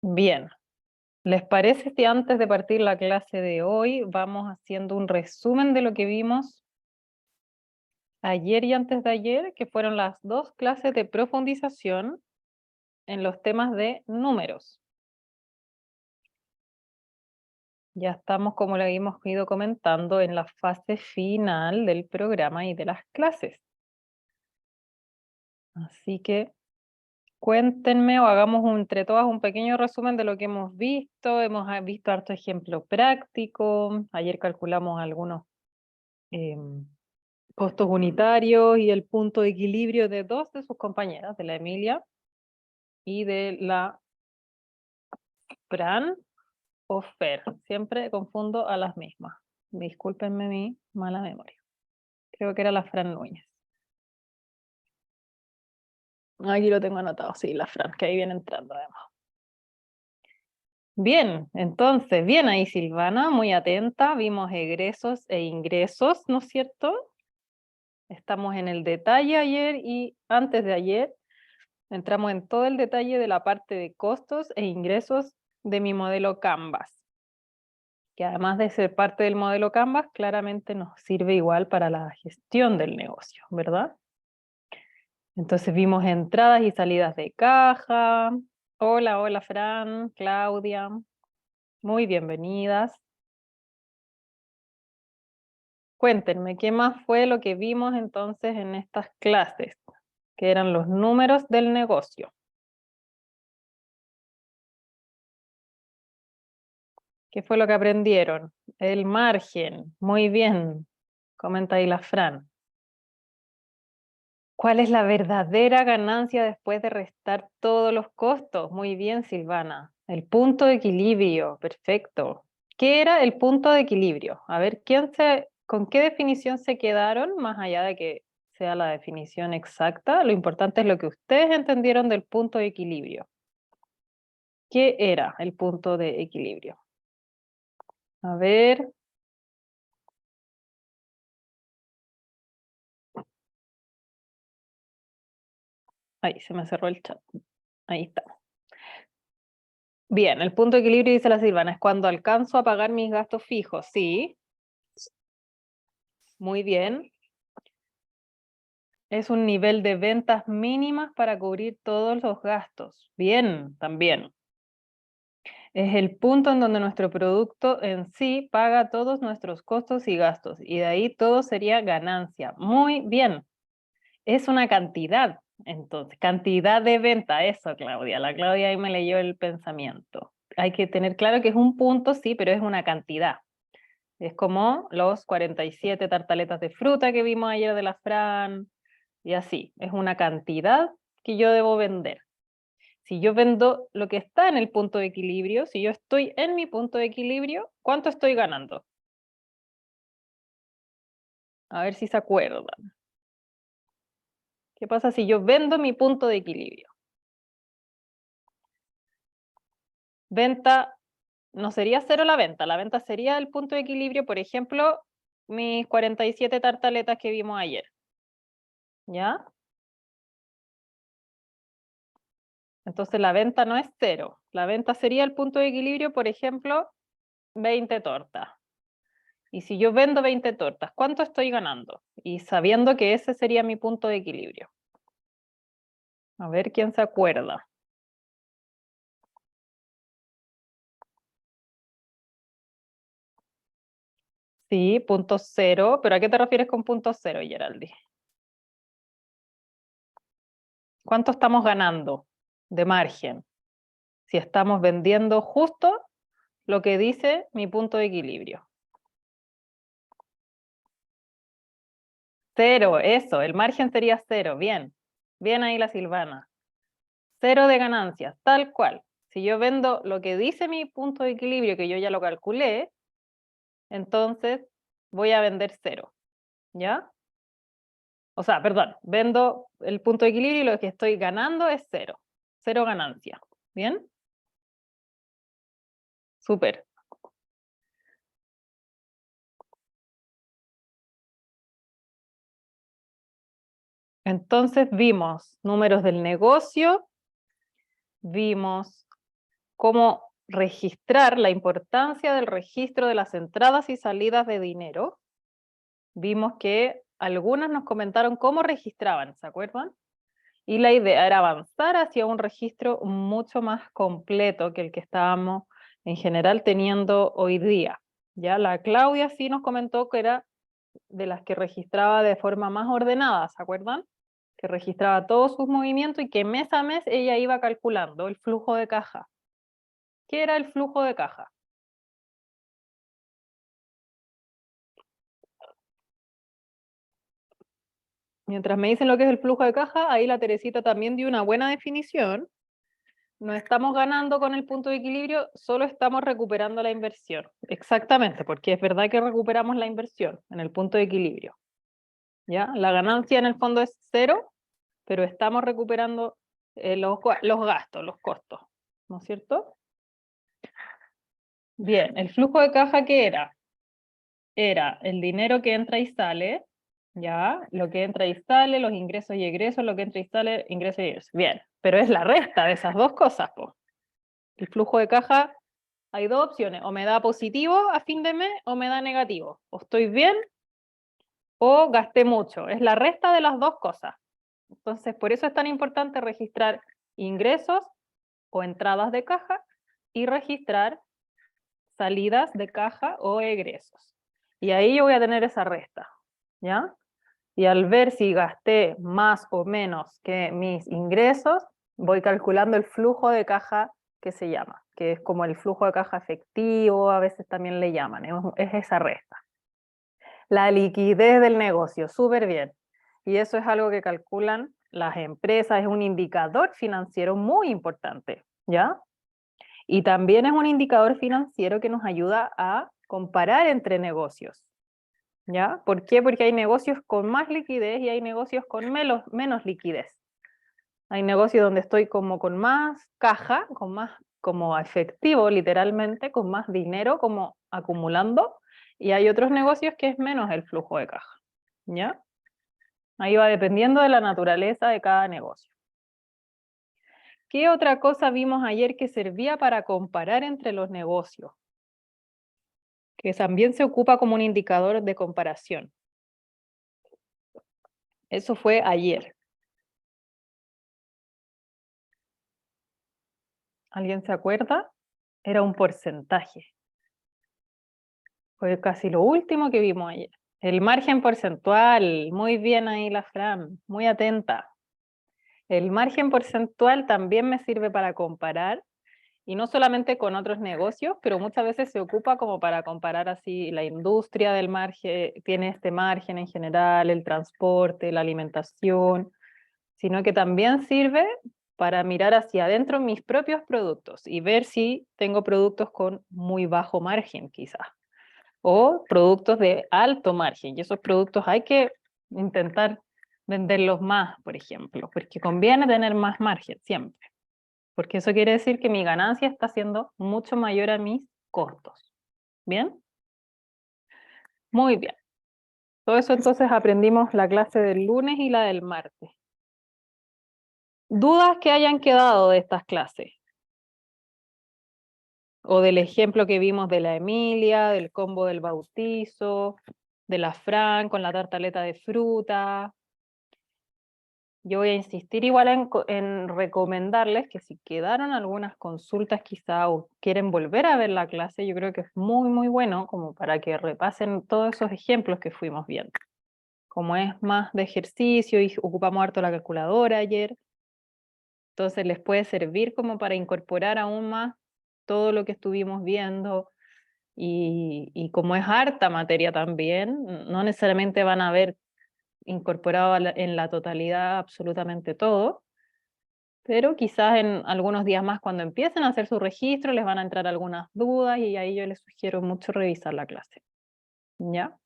Bien, ¿les parece si antes de partir la clase de hoy vamos haciendo un resumen de lo que vimos ayer y antes de ayer, que fueron las dos clases de profundización en los temas de números? Ya estamos, como lo hemos ido comentando, en la fase final del programa y de las clases. Así que cuéntenme o hagamos entre todas un pequeño resumen de lo que hemos visto. Hemos visto harto ejemplo práctico. Ayer calculamos algunos costos unitarios y el punto de equilibrio de dos de sus compañeras, de la Emilia y de la Fran o Fer. Siempre confundo a las mismas. Discúlpenme mi mala memoria. Creo que era la Fran Núñez. Aquí lo tengo anotado, sí, la Fran, que ahí viene entrando además. Bien, entonces, bien ahí Silvana, muy atenta, vimos egresos e ingresos, ¿no es cierto? Estamos en el detalle ayer y antes de ayer entramos en todo el detalle de la parte de costos e ingresos de mi modelo Canvas, que además de ser parte del modelo Canvas, claramente nos sirve igual para la gestión del negocio, ¿verdad? Entonces vimos entradas y salidas de caja. Hola, hola Fran, Claudia, muy bienvenidas. Cuéntenme, ¿qué más fue lo que vimos entonces en estas clases? Que eran los números del negocio. ¿Qué fue lo que aprendieron? El margen, muy bien, comenta ahí la Fran. ¿Cuál es la verdadera ganancia después de restar todos los costos? Muy bien, Silvana. El punto de equilibrio, perfecto. ¿Qué era el punto de equilibrio? A ver, ¿con qué definición se quedaron? Más allá de que sea la definición exacta, lo importante es lo que ustedes entendieron del punto de equilibrio. ¿Qué era el punto de equilibrio? A ver. Ahí se me cerró el chat. Ahí está. Bien, el punto de equilibrio, dice la Silvana, es cuando alcanzo a pagar mis gastos fijos. Sí, muy bien. Es un nivel de ventas mínimas para cubrir todos los gastos. Bien, también. Es el punto en donde nuestro producto en sí paga todos nuestros costos y gastos. Y de ahí todo sería ganancia. Muy bien. Es una cantidad. Entonces, cantidad de venta. Eso, Claudia. La Claudia ahí me leyó el pensamiento. Hay que tener claro que es un punto, sí, pero es una cantidad. Es como los 47 tartaletas de fruta que vimos ayer de la Fran, y así. Es una cantidad que yo debo vender. Si yo vendo lo que está en el punto de equilibrio, si yo estoy en mi punto de equilibrio, ¿cuánto estoy ganando? A ver si se acuerdan. ¿Qué pasa si yo vendo mi punto de equilibrio? Venta, no sería cero la venta sería el punto de equilibrio, por ejemplo, mis 47 tartaletas que vimos ayer. ¿Ya? Entonces la venta no es cero. La venta sería el punto de equilibrio, por ejemplo, 20 tortas. Y si yo vendo 20 tortas, ¿cuánto estoy ganando? Y sabiendo que ese sería mi punto de equilibrio. A ver quién se acuerda. Sí, punto cero. ¿Pero a qué te refieres con punto cero, Geraldi? ¿Cuánto estamos ganando de margen? Si estamos vendiendo justo lo que dice mi punto de equilibrio. Cero, eso, el margen sería cero. Bien, bien ahí la Silvana. Cero de ganancias, tal cual. Si yo vendo lo que dice mi punto de equilibrio, que yo ya lo calculé, entonces voy a vender cero, ¿ya? O sea, perdón, vendo el punto de equilibrio y lo que estoy ganando es cero. Cero ganancia. ¿Bien? Súper. Entonces vimos números del negocio, vimos cómo registrar, la importancia del registro de las entradas y salidas de dinero, vimos que algunas nos comentaron cómo registraban, ¿se acuerdan? Y la idea era avanzar hacia un registro mucho más completo que el que estábamos en general teniendo hoy día. Ya la Claudia sí nos comentó que era de las que registraba de forma más ordenada, ¿se acuerdan? Que registraba todos sus movimientos y que mes a mes ella iba calculando el flujo de caja. ¿Qué era el flujo de caja? Mientras me dicen lo que es el flujo de caja, ahí la Teresita también dio una buena definición. No estamos ganando con el punto de equilibrio, solo estamos recuperando la inversión. Exactamente, porque es verdad que recuperamos la inversión en el punto de equilibrio. ¿Ya? La ganancia en el fondo es cero, pero estamos recuperando los gastos, los costos, ¿no es cierto? Bien, el flujo de caja, ¿qué era? Era el dinero que entra y sale, ¿ya? Lo que entra y sale, los ingresos y egresos, lo que entra y sale, ingresos y egresos. Bien, pero es la resta de esas dos cosas, po. El flujo de caja, hay dos opciones, o me da positivo a fin de mes o me da negativo. O estoy bien o gasté mucho. Es la resta de las dos cosas. Entonces, por eso es tan importante registrar ingresos o entradas de caja y registrar salidas de caja o egresos. Y ahí yo voy a tener esa resta, ¿ya? Y al ver si gasté más o menos que mis ingresos, voy calculando el flujo de caja que se llama, que es como el flujo de caja efectivo, a veces también le llaman, es esa resta. La liquidez del negocio, súper bien. Y eso es algo que calculan las empresas, es un indicador financiero muy importante, ¿ya? Y también es un indicador financiero que nos ayuda a comparar entre negocios, ¿ya? ¿Por qué? Porque hay negocios con más liquidez y hay negocios con menos liquidez. Hay negocios donde estoy como con más caja, con más como efectivo literalmente, con más dinero como acumulando, y hay otros negocios que es menos el flujo de caja, ¿ya? Ahí va dependiendo de la naturaleza de cada negocio. ¿Qué otra cosa vimos ayer que servía para comparar entre los negocios? Que también se ocupa como un indicador de comparación. Eso fue ayer. ¿Alguien se acuerda? Era un porcentaje. Fue casi lo último que vimos ayer. El margen porcentual, muy bien ahí la Fran, muy atenta. El margen porcentual también me sirve para comparar, y no solamente con otros negocios, pero muchas veces se ocupa como para comparar así la industria del margen, tiene este margen en general, el transporte, la alimentación, sino que también sirve para mirar hacia adentro mis propios productos y ver si tengo productos con muy bajo margen quizás, o productos de alto margen, y esos productos hay que intentar venderlos más, por ejemplo, porque conviene tener más margen siempre, porque eso quiere decir que mi ganancia está siendo mucho mayor a mis costos. ¿Bien? Muy bien. Todo eso entonces aprendimos la clase del lunes y la del martes. ¿Dudas que hayan quedado de estas clases? O del ejemplo que vimos de la Emilia, del combo del bautizo, de la Fran con la tartaleta de fruta. Yo voy a insistir igual en recomendarles que si quedaron algunas consultas quizá o quieren volver a ver la clase, yo creo que es muy, muy bueno como para que repasen todos esos ejemplos que fuimos viendo. Como es más de ejercicio y ocupamos harto la calculadora ayer, entonces les puede servir como para incorporar aún más todo lo que estuvimos viendo, y como es harta materia también, no necesariamente van a haber incorporado en la totalidad absolutamente todo, pero quizás en algunos días más cuando empiecen a hacer su registro les van a entrar algunas dudas y ahí yo les sugiero mucho revisar la clase. ¿Ya?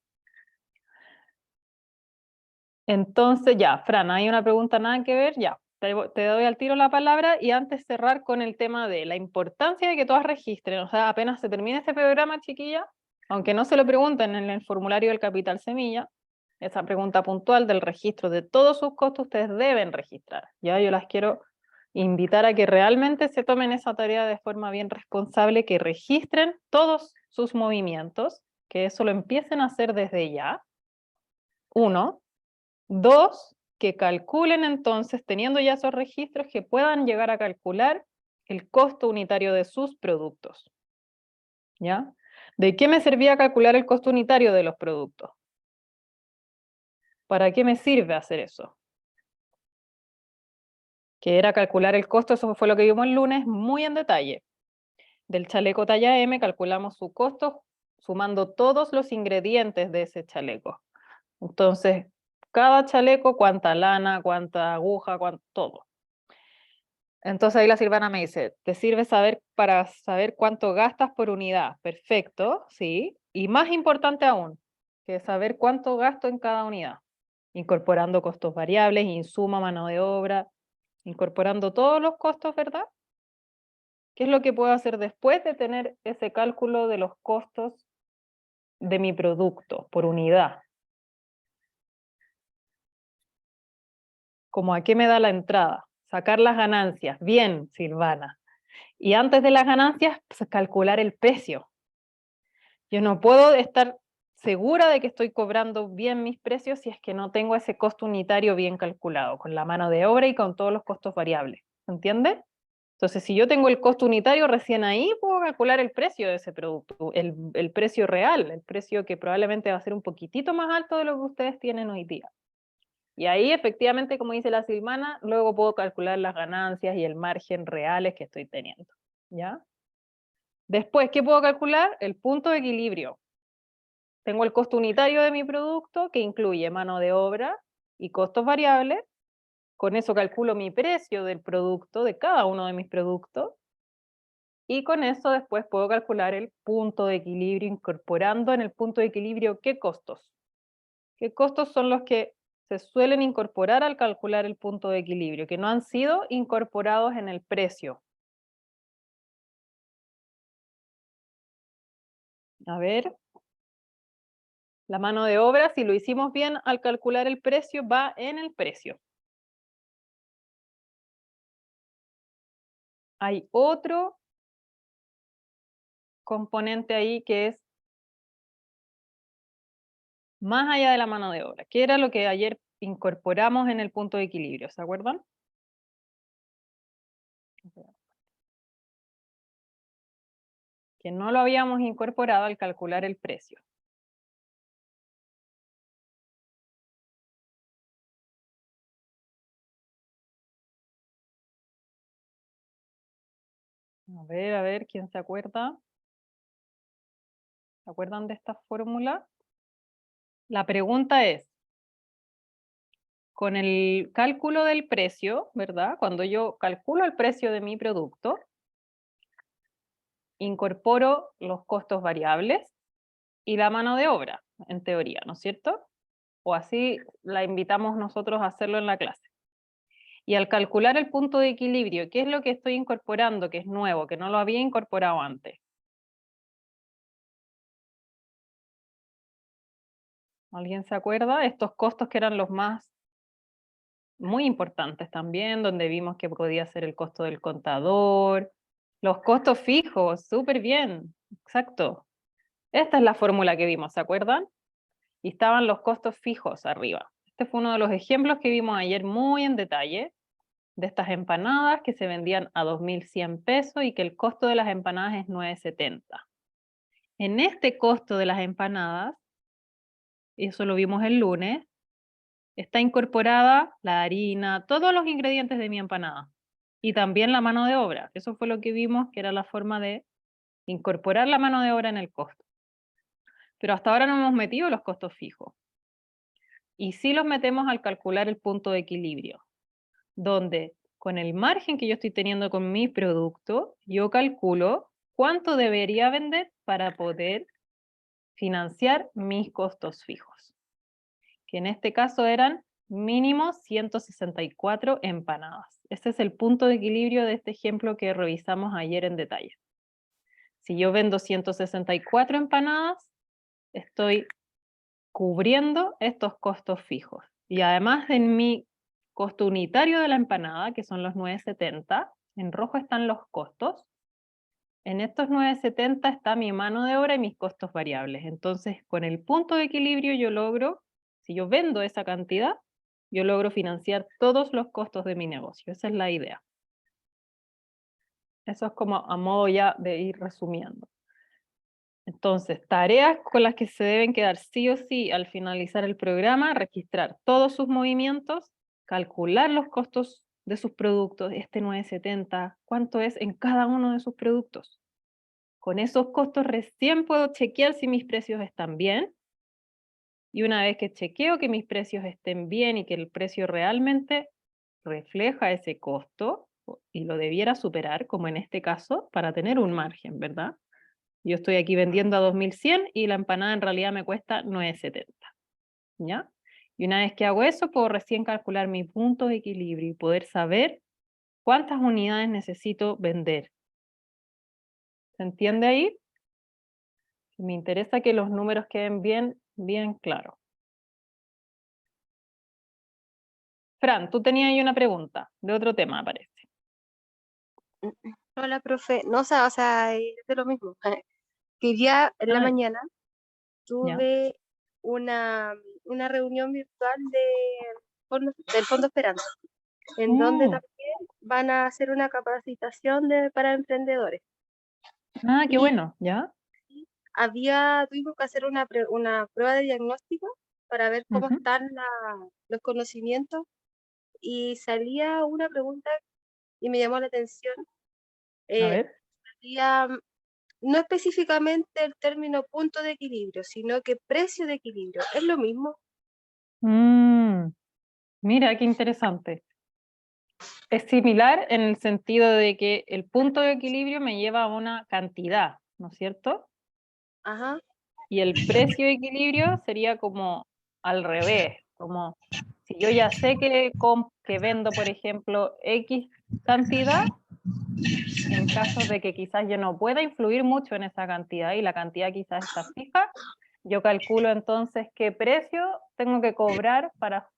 Entonces ya, Fran, hay una pregunta nada que ver, ya. Te doy al tiro la palabra y antes cerrar con el tema de la importancia de que todas registren, o sea, apenas se termine este programa, chiquilla, aunque no se lo pregunten en el formulario del Capital Semilla, esa pregunta puntual del registro de todos sus costos ustedes deben registrar, ya yo las quiero invitar a que realmente se tomen esa tarea de forma bien responsable, que registren todos sus movimientos, que eso lo empiecen a hacer desde ya. 1. 2, que calculen entonces, teniendo ya esos registros, que puedan llegar a calcular el costo unitario de sus productos. ¿Ya? ¿De qué me servía calcular el costo unitario de los productos? ¿Para qué me sirve hacer eso? Que era calcular el costo, eso fue lo que vimos el lunes, muy en detalle. Del chaleco talla M calculamos su costo sumando todos los ingredientes de ese chaleco. Entonces, cada chaleco, cuánta lana, cuánta aguja, cuánto, todo. Entonces ahí la Silvana me dice, ¿te sirve saber para saber cuánto gastas por unidad? Perfecto, sí. Y más importante aún, que saber cuánto gasto en cada unidad, incorporando costos variables, insuma, mano de obra, incorporando todos los costos, ¿verdad? ¿Qué es lo que puedo hacer después de tener ese cálculo de los costos de mi producto por unidad? ¿Cómo a qué me da la entrada? Sacar las ganancias. Bien, Silvana. Y antes de las ganancias, pues, calcular el precio. Yo no puedo estar segura de que estoy cobrando bien mis precios si es que no tengo ese costo unitario bien calculado, con la mano de obra y con todos los costos variables. ¿Entiendes? Entonces, si yo tengo el costo unitario, recién ahí puedo calcular el precio de ese producto, el precio real, el precio que probablemente va a ser un poquitito más alto de lo que ustedes tienen hoy día. Y ahí, efectivamente, como dice la Silvana, luego puedo calcular las ganancias y el margen reales que estoy teniendo. ¿Ya? Después, ¿qué puedo calcular? El punto de equilibrio. Tengo el costo unitario de mi producto, que incluye mano de obra y costos variables. Con eso calculo mi precio del producto, de cada uno de mis productos. Y con eso después puedo calcular el punto de equilibrio, incorporando en el punto de equilibrio qué costos. ¿Qué costos son los que se suelen incorporar al calcular el punto de equilibrio, que no han sido incorporados en el precio? A ver, la mano de obra, si lo hicimos bien al calcular el precio, va en el precio. Hay otro componente ahí que es más allá de la mano de obra, que era lo que ayer incorporamos en el punto de equilibrio, ¿se acuerdan? Que no lo habíamos incorporado al calcular el precio. A ver, ¿quién se acuerda? ¿Se acuerdan de esta fórmula? La pregunta es, con el cálculo del precio, ¿verdad? Cuando yo calculo el precio de mi producto, incorporo los costos variables y la mano de obra, en teoría, ¿no es cierto? O así la invitamos nosotros a hacerlo en la clase. Y al calcular el punto de equilibrio, ¿qué es lo que estoy incorporando, que es nuevo, que no lo había incorporado antes? ¿Alguien se acuerda? Estos costos que eran los más muy importantes también, donde vimos que podía ser el costo del contador, los costos fijos, súper bien, exacto. Esta es la fórmula que vimos, ¿se acuerdan? Y estaban los costos fijos arriba. Este fue uno de los ejemplos que vimos ayer muy en detalle, de estas empanadas que se vendían a 2.100 pesos y que el costo de las empanadas es 9.70. En este costo de las empanadas, eso lo vimos el lunes, está incorporada la harina, todos los ingredientes de mi empanada y también la mano de obra. Eso fue lo que vimos que era la forma de incorporar la mano de obra en el costo. Pero hasta ahora no hemos metido los costos fijos. Y sí los metemos al calcular el punto de equilibrio, donde con el margen que yo estoy teniendo con mi producto, yo calculo cuánto debería vender para poder financiar mis costos fijos, que en este caso eran mínimo 164 empanadas. Ese es el punto de equilibrio de este ejemplo que revisamos ayer en detalle. Si yo vendo 164 empanadas, estoy cubriendo estos costos fijos. Y además en mi costo unitario de la empanada, que son los 9,70. En rojo están los costos. En estos 9,70 está mi mano de obra y mis costos variables. Entonces, con el punto de equilibrio yo logro, si yo vendo esa cantidad, yo logro financiar todos los costos de mi negocio. Esa es la idea. Eso es como a modo ya de ir resumiendo. Entonces, tareas con las que se deben quedar sí o sí al finalizar el programa: registrar todos sus movimientos, calcular los costos de sus productos, este 9,70, cuánto es en cada uno de sus productos. Con esos costos recién puedo chequear si mis precios están bien, y una vez que chequeo que mis precios estén bien y que el precio realmente refleja ese costo y lo debiera superar, como en este caso, para tener un margen, ¿verdad? Yo estoy aquí vendiendo a 2.100 y la empanada en realidad me cuesta 9,70, ¿ya? Y una vez que hago eso, puedo recién calcular mi punto de equilibrio y poder saber cuántas unidades necesito vender. ¿Se entiende ahí? Me interesa que los números queden bien, bien claros. Fran, tú tenías ahí una pregunta de otro tema, parece. Hola, profe. No, o sea, es de lo mismo. Que ya en la Ay, mañana ya. tuve una reunión virtual del Fondo Esperanza, en donde Mm, también van a hacer una capacitación para emprendedores. qué Y bueno, ¿ya? tuvimos que hacer una prueba de diagnóstico para ver cómo Ujú. están los conocimientos, y salía una pregunta y me llamó la atención. A Eh, ver. salía no específicamente el término punto de equilibrio, sino que precio de equilibrio. ¿Es lo mismo? Mm, mira, qué interesante. Es similar en el sentido de que el punto de equilibrio me lleva a una cantidad, ¿no es cierto? Ajá. Y el precio de equilibrio sería como al revés, como si yo ya sé que vendo, por ejemplo, X cantidad, en caso de que quizás yo no pueda influir mucho en esa cantidad y la cantidad quizás está fija, yo calculo entonces qué precio tengo que cobrar para,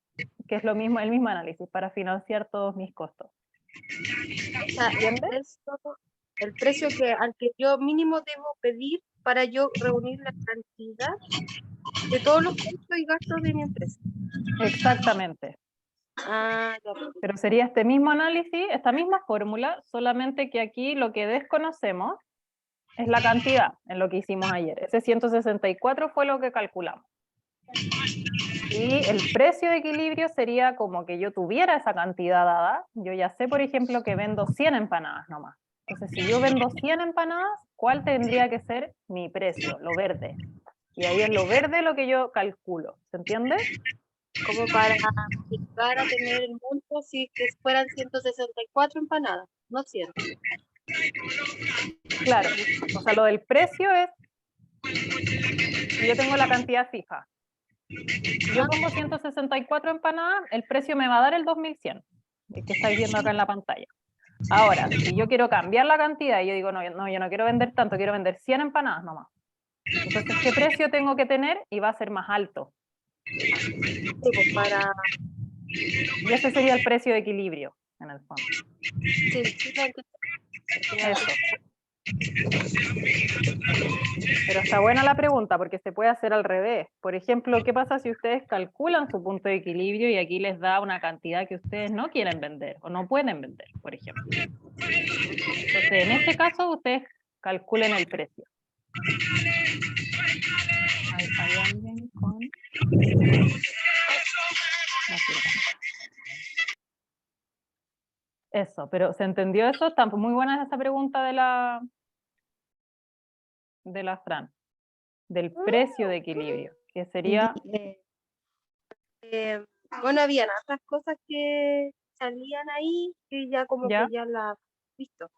que es lo mismo, el mismo análisis, para financiar todos mis costos. O sea, ¿Entiendes? el precio al que yo mínimo debo pedir para yo reunir la cantidad de todos los costos y gastos de mi empresa. Exactamente. Ah, ya. Pero sería este mismo análisis, esta misma fórmula, solamente que aquí lo que desconocemos es la cantidad en lo que hicimos ayer. Ese 164 fue lo que calculamos. Y el precio de equilibrio sería como que yo tuviera esa cantidad dada. Yo ya sé, por ejemplo, que vendo 100 empanadas nomás. Entonces, si yo vendo 100 empanadas, ¿cuál tendría que ser mi precio? Lo verde. Y ahí es lo verde lo que yo calculo. ¿Se entiende? Como para llegar a tener el monto si que fueran 164 empanadas, no 100. Claro. O sea, lo del precio es, si yo tengo la cantidad fija. Si yo pongo 164 empanadas, el precio me va a dar el 2.100, el que estáis viendo acá en la pantalla. Ahora, si yo quiero cambiar la cantidad y yo digo, no, no, yo no quiero vender tanto, quiero vender 100 empanadas nomás. Entonces, ¿qué precio tengo que tener? Y va a ser más alto. Sí, pues Y ese sería el precio de equilibrio, en el fondo. sí, sí, Eso. Pero está buena la pregunta porque se puede hacer al revés. Por ejemplo, ¿qué pasa si ustedes calculan su punto de equilibrio y aquí les da una cantidad que ustedes no quieren vender o no pueden vender, por ejemplo? Entonces, en ese caso, ustedes calculen el precio. ¿Hay alguien con...? Eso, pero ¿se entendió eso? Está muy buena esa pregunta de la Fran, del precio de equilibrio, que sería... Eh, bueno, habían otras cosas que salían ahí que ya como que ¿Ya? ya las he visto.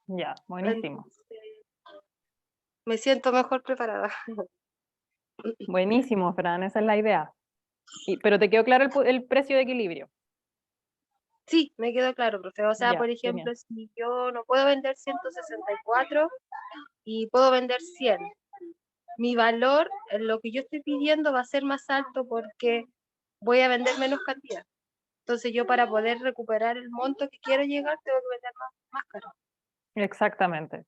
Ya, buenísimo. Entonces, me siento mejor preparada. Buenísimo, Fran, esa es la idea. Pero ¿te quedó claro el precio de equilibrio? Sí, me quedó claro, profe. O sea, Ya, por genial. ejemplo, si yo no puedo vender 164 y puedo vender 100, mi valor, lo que yo estoy pidiendo va a ser más alto porque voy a vender menos cantidad. Entonces yo para poder recuperar el monto que quiero llegar tengo que vender más caro. Exactamente.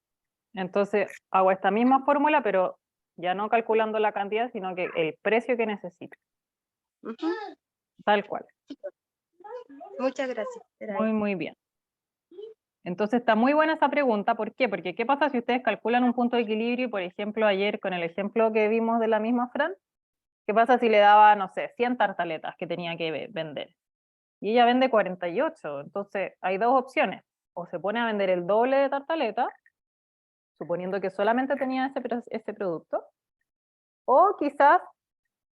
Entonces hago esta misma fórmula, pero ya no calculando la cantidad, sino que el precio que necesito. Ujú. Tal cual. Muchas gracias. Era Muy, eso. muy bien. Entonces está muy buena esa pregunta. ¿Por qué? Porque ¿qué pasa si ustedes calculan un punto de equilibrio? Por ejemplo, ayer con el ejemplo que vimos de la misma Fran, ¿qué pasa si le daba, no sé, 100 tartaletas que tenía que vender? Y ella vende 48. Entonces hay dos opciones. O se pone a vender el doble de tartaletas, suponiendo que solamente tenía ese producto, o quizás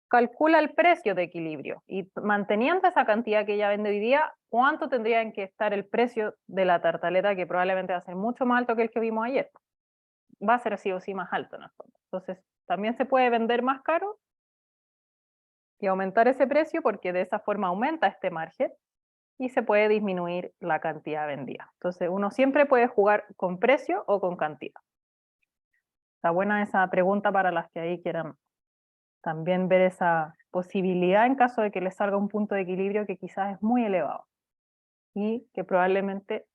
calcula el precio de equilibrio y manteniendo esa cantidad que ella vende hoy día, ¿cuánto tendría que estar el precio de la tartaleta, que probablemente va a ser mucho más alto que el que vimos ayer? Va a ser sí o sí más alto en el fondo. Entonces, también se puede vender más caro y aumentar ese precio porque de esa forma aumenta este margen y se puede disminuir la cantidad vendida. Entonces, uno siempre puede jugar con precio o con cantidad. Está buena esa pregunta para las que ahí quieran también ver esa posibilidad en caso de que les salga un punto de equilibrio que quizás es muy elevado y que probablemente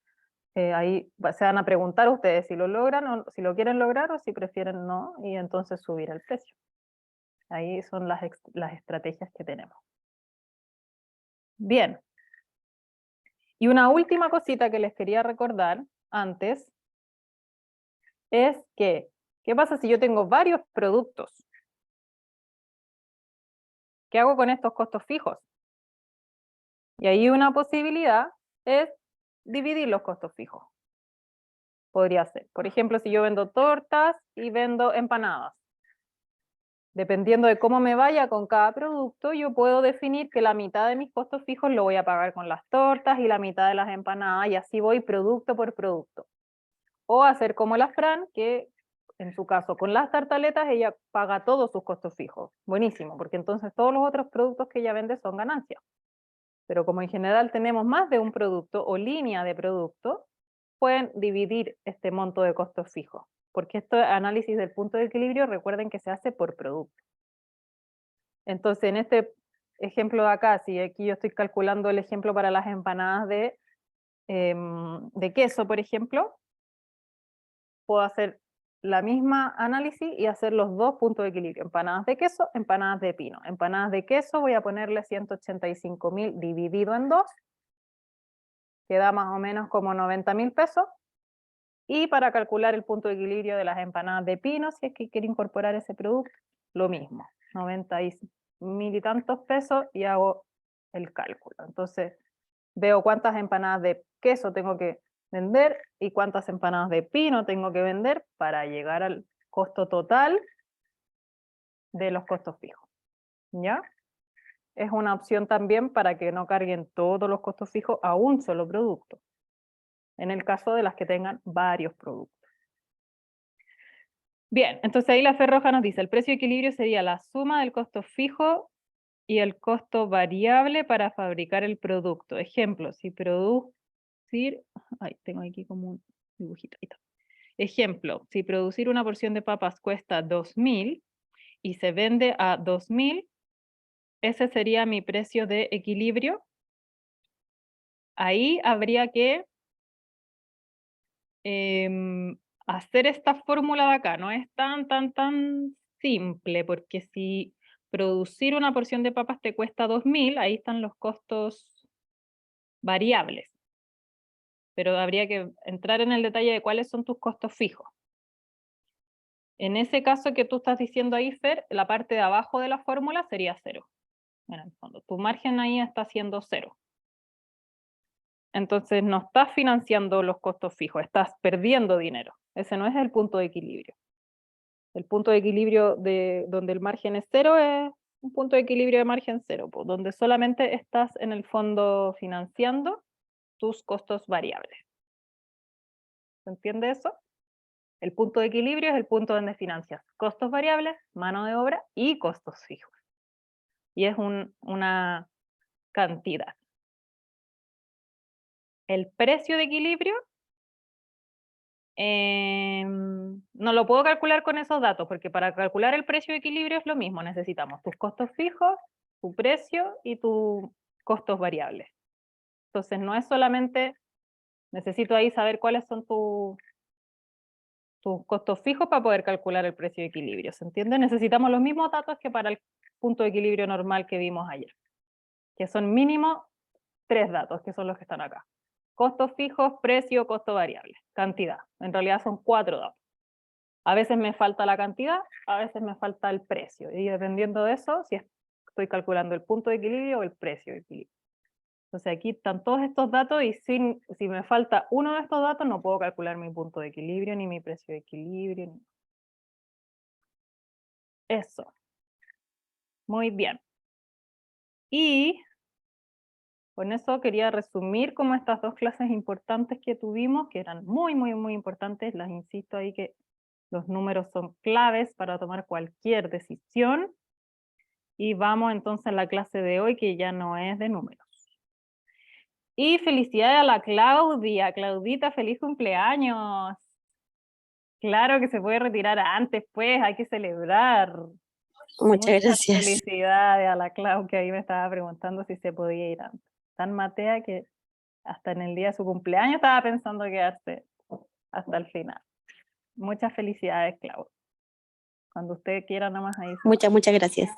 ahí se van a preguntar ustedes si lo logran o si lo quieren lograr o si prefieren no y entonces subir el precio. Ahí son las estrategias que tenemos. Bien. Y una última cosita que les quería recordar antes es que, ¿qué pasa si yo tengo varios productos? ¿Qué hago con estos costos fijos? Y ahí una posibilidad es dividir los costos fijos. Podría ser. Por ejemplo, si yo vendo tortas y vendo empanadas. Dependiendo de cómo me vaya con cada producto, yo puedo definir que la mitad de mis costos fijos lo voy a pagar con las tortas y la mitad de las empanadas y así voy producto por producto. O hacer como la Fran, que en su caso con las tartaletas ella paga todos sus costos fijos. Buenísimo, porque entonces todos los otros productos que ella vende son ganancias. Pero como en general tenemos más de un producto o línea de producto, pueden dividir este monto de costos fijos, porque este análisis del punto de equilibrio, recuerden que se hace por producto. Entonces, en este ejemplo de acá, si aquí yo estoy calculando el ejemplo para las empanadas de queso, por ejemplo, puedo hacer la misma análisis y hacer los dos puntos de equilibrio, empanadas de queso, empanadas de pino. Empanadas de queso voy a ponerle 185.000 dividido en 2, que da más o menos como 90.000 pesos. Y para calcular el punto de equilibrio de las empanadas de pino, si es que quiere incorporar ese producto, lo mismo, 90.000 y tantos pesos y hago el cálculo. Entonces, veo cuántas empanadas de queso tengo que vender y cuántas empanadas de pino tengo que vender para llegar al costo total de los costos fijos. ¿Ya? Es una opción también para que no carguen todos los costos fijos a un solo producto, en el caso de las que tengan varios productos. Bien, entonces ahí la Fer Roja nos dice, el precio de equilibrio sería la suma del costo fijo y el costo variable para fabricar el producto. Ejemplo, si producir, ay, tengo aquí como un dibujito. Ahí está. Ejemplo, si producir una porción de papas cuesta 2.000 y se vende a 2.000, ese sería mi precio de equilibrio. Ahí habría que hacer esta fórmula de acá. No es tan simple, porque si producir una porción de papas te cuesta 2.000, ahí están los costos variables. Pero habría que entrar en el detalle de cuáles son tus costos fijos. En ese caso que tú estás diciendo ahí, Fer, la parte de abajo de la fórmula sería 0. En el fondo, tu margen ahí está siendo 0. Entonces no estás financiando los costos fijos, estás perdiendo dinero. Ese no es el punto de equilibrio. El punto de equilibrio de donde el margen es 0 es un punto de equilibrio de margen 0, pues, donde solamente estás en el fondo financiando tus costos variables. ¿Se entiende eso? El punto de equilibrio es el punto donde financias costos variables, mano de obra y costos fijos. Y es una cantidad. El precio de equilibrio no lo puedo calcular con esos datos, porque para calcular el precio de equilibrio es lo mismo. Necesitamos tus costos fijos, tu precio y tus costos variables. Entonces no es solamente, necesito ahí saber cuáles son tus costos fijos para poder calcular el precio de equilibrio, ¿se entiende? Necesitamos los mismos datos que para el punto de equilibrio normal que vimos ayer, que son mínimo 3 datos, que son los que están acá. Costos fijos, precio, costo variable, cantidad. En realidad son 4 datos. A veces me falta la cantidad, a veces me falta el precio. Y dependiendo de eso, si estoy calculando el punto de equilibrio o el precio de equilibrio. Entonces aquí están todos estos datos y si me falta uno de estos datos, no puedo calcular mi punto de equilibrio, ni mi precio de equilibrio. Eso. Muy bien. Y con eso quería resumir como estas 2 clases importantes que tuvimos, que eran muy, muy, muy importantes. Las insisto ahí que los números son claves para tomar cualquier decisión. Y vamos entonces a la clase de hoy, que ya no es de números. Y felicidades a la Claudia. Claudita, feliz cumpleaños. Claro que se puede retirar antes, pues, hay que celebrar. Muchas gracias. Felicidades a la Clau, que ahí me estaba preguntando si se podía ir antes. Tan matea que hasta en el día de su cumpleaños estaba pensando quedarse hasta el final. Muchas felicidades, Clau. Cuando usted quiera, nomás ahí. Muchas gracias.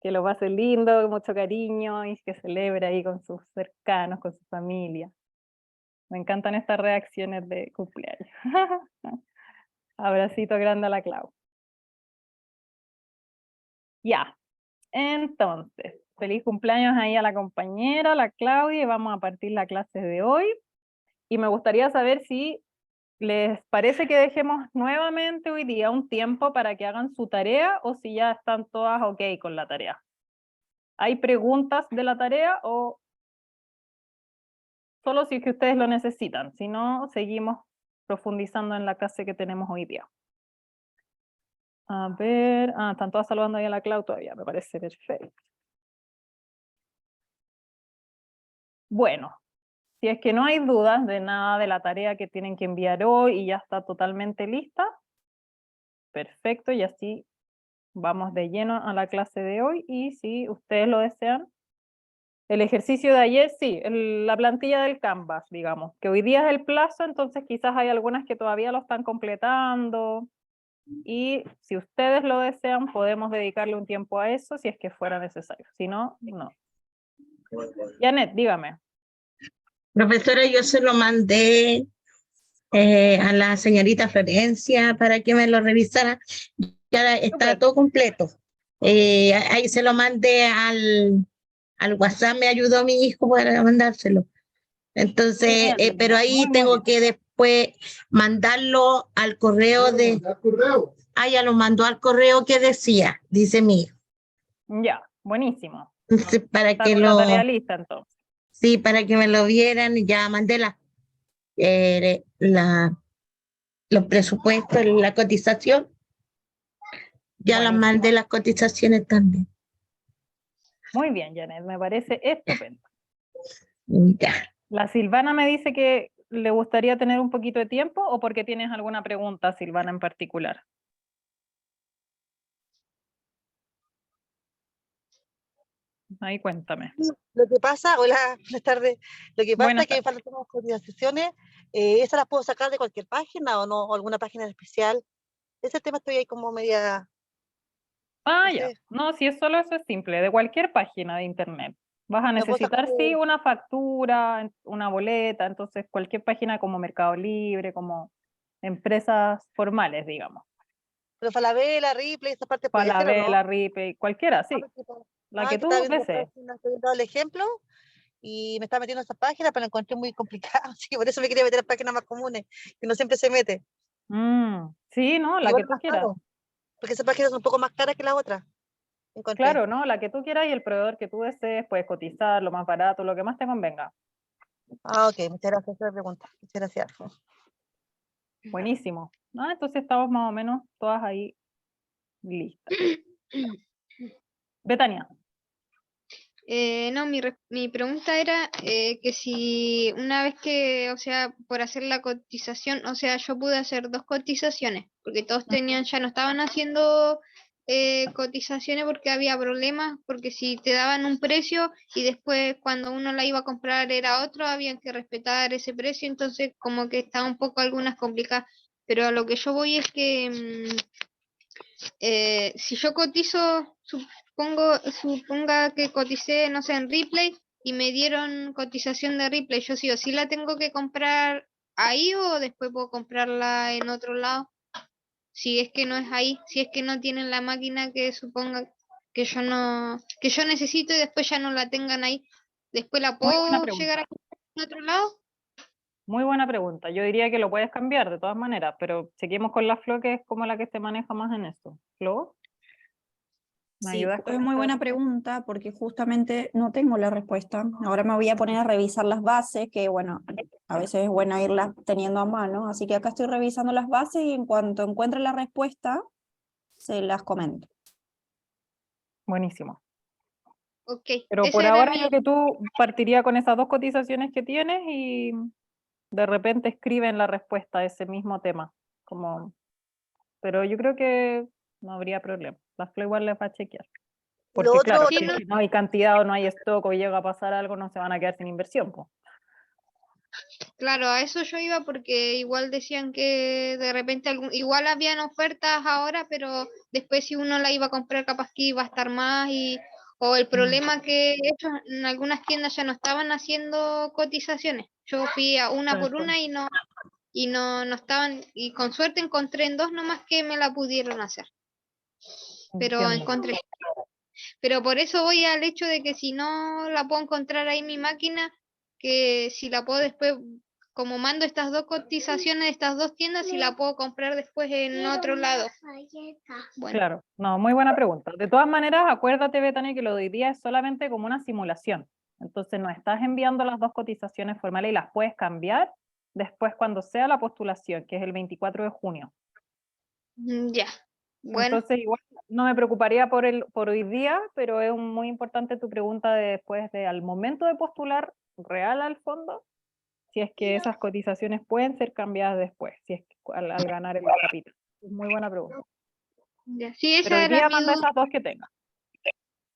Que lo pase lindo, con mucho cariño y que celebre ahí con sus cercanos, con su familia. Me encantan estas reacciones de cumpleaños. Abracito grande a la Clau. Ya, entonces, feliz cumpleaños ahí a la compañera, la Claudia, y vamos a partir la clase de hoy. Y me gustaría saber si les parece que dejemos nuevamente hoy día un tiempo para que hagan su tarea o si ya están todas ok con la tarea. ¿Hay preguntas de la tarea o solo si es que ustedes lo necesitan? Si no, seguimos profundizando en la clase que tenemos hoy día. A ver, están todas saludando ahí a la Clau todavía, me parece perfecto. Bueno, si es que no hay dudas de nada de la tarea que tienen que enviar hoy y ya está totalmente lista, perfecto, y así vamos de lleno a la clase de hoy, y si ustedes lo desean, el ejercicio de ayer, sí, la plantilla del Canvas, digamos, que hoy día es el plazo, entonces quizás hay algunas que todavía lo están completando, y si ustedes lo desean, podemos dedicarle un tiempo a eso si es que fuera necesario, si no, no. Janet, dígame. Profesora, yo se lo mandé a la señorita Florencia para que me lo revisara. Ya está Súper. todo completo. Ahí se lo mandé al WhatsApp, me ayudó mi hijo para mandárselo. Entonces, Bien, pero ahí muy tengo bien. que después mandarlo al correo de... Ah, ya lo mandó al correo que decía, dice mi hijo. Ya, buenísimo. Entonces, para Está que con la tarea lista entonces. Sí, para que me lo vieran, ya mandé los presupuestos, la cotización. Ya las Buenísimo. mandé las cotizaciones también. Muy bien, Janet, me parece estupendo. Ya. La Silvana me dice que le gustaría tener un poquito de tiempo, o porque tienes alguna pregunta, Silvana, en particular. Ahí cuéntame. Lo que pasa, hola, buenas tardes. Lo que pasa Buenas es que me tardes. faltan unas cotizaciones, ¿esas las puedo sacar de cualquier página o no? ¿O alguna página especial? Ese tema estoy ahí como media, Ah, no ya. sé, No, si es solo eso es simple, de cualquier página de internet. Vas a ¿lo puedo sacar necesitar, sí, una factura, una boleta, entonces cualquier página como Mercado Libre, como empresas formales, digamos. pero Falabella, Ripley, esa parte puede ser o Falabella, no? Ripley, cualquiera, sí. La que Que estaba tú viendo la desees. página, estoy dando el ejemplo y me estaba metiendo en esa página, pero la encontré muy complicada, así que por eso me quería meter en páginas más comunes, que no siempre se mete. Sí, no, la Igual que es tú más quieras. caro, porque esas páginas son un poco más caras que las otras, encontré. Claro, ¿no? La que tú quieras y el proveedor que tú desees, puedes cotizar lo más barato, lo que más te convenga. Ok, muchas gracias por la pregunta. Muchas gracias. Buenísimo. Entonces estamos más o menos todas ahí listas. Betania. No, mi pregunta era que si una vez que, o sea, por hacer la cotización, o sea, yo pude hacer 2 cotizaciones, porque todos tenían, ya no estaban haciendo cotizaciones porque había problemas, porque si te daban un precio y después cuando uno la iba a comprar era otro, había que respetar ese precio, entonces como que está un poco algunas complicadas, pero a lo que yo voy es que si yo cotizo, suponga que coticé, no sé, en Ripley y me dieron cotización de Ripley, yo sí o sí la tengo que comprar ahí o después puedo comprarla en otro lado. Si es que no es ahí, si es que no tienen la máquina que suponga que yo necesito y después ya no la tengan ahí, después la Muy buena puedo pregunta. llegar a comprar en otro lado. Muy buena pregunta. Yo diría que lo puedes cambiar de todas maneras, pero seguimos con la Flo, que es como la que se maneja más en eso. Flo, ¿me Sí, ayudas con es muy esta? buena pregunta porque justamente no tengo la respuesta. Ahora me voy a poner a revisar las bases, que bueno, a veces es bueno irlas teniendo a mano. Así que acá estoy revisando las bases y en cuanto encuentre la respuesta, se las comento. Buenísimo. Ok, Pero esa por era ahora mi... yo que tú partiría con esas dos cotizaciones que tienes y de repente escriben la respuesta a ese mismo tema. Pero yo creo que no habría problema. La Flo igual les va a chequear. Lo Porque otro, claro, Sí, si no, es que no hay cantidad o no hay stock o llega a pasar algo, no se van a quedar sin inversión, po. claro, a eso yo iba porque igual decían que de repente igual habían ofertas ahora, pero después si uno la iba a comprar capaz que iba a estar más o el problema que ellos en algunas tiendas ya no estaban haciendo cotizaciones. Yo fui a una por Perfecto. una no estaban, y con suerte encontré en dos nomás que me la pudieron hacer, pero Entiendo. encontré. Pero por eso voy al hecho de que si no la puedo encontrar ahí en mi máquina, que si la puedo después, como mando estas dos cotizaciones de estas dos tiendas, si la puedo comprar después en otro lado. Bueno, Claro, no, muy buena pregunta. De todas maneras, acuérdate, Betania, que lo de hoy día es solamente como una simulación. Entonces, no estás enviando las dos cotizaciones formales y las puedes cambiar después cuando sea la postulación, que es el 24 de junio. ya. Bueno, Entonces, igual no me preocuparía por hoy día, pero es muy importante tu pregunta de después de al momento de postular real al fondo, si es que esas cotizaciones pueden ser cambiadas después, si es que al ganar el capítulo. Es muy buena pregunta. ya. Sí, Pero esa hoy era día mi manda duda. esas dos que tengas.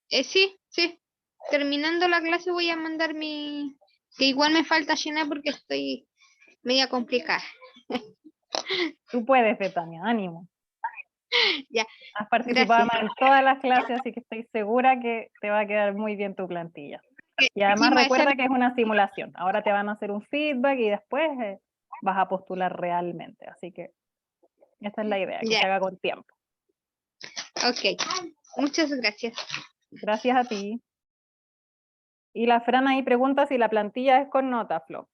Sí. Terminando la clase voy a mandar que igual me falta llenar porque estoy media complicada. Tú puedes, Betania, ánimo. Ya, Has participado gracias. más en todas las clases, así que estoy segura que te va a quedar muy bien tu plantilla. Y además Encima esa recuerda que es una simulación. Ahora te van a hacer un feedback y después vas a postular realmente. Así que esa es la idea, que ya, se haga con tiempo. ok. Muchas gracias. Gracias a ti. Y la Fran ahí pregunta si la plantilla es con nota, Flo.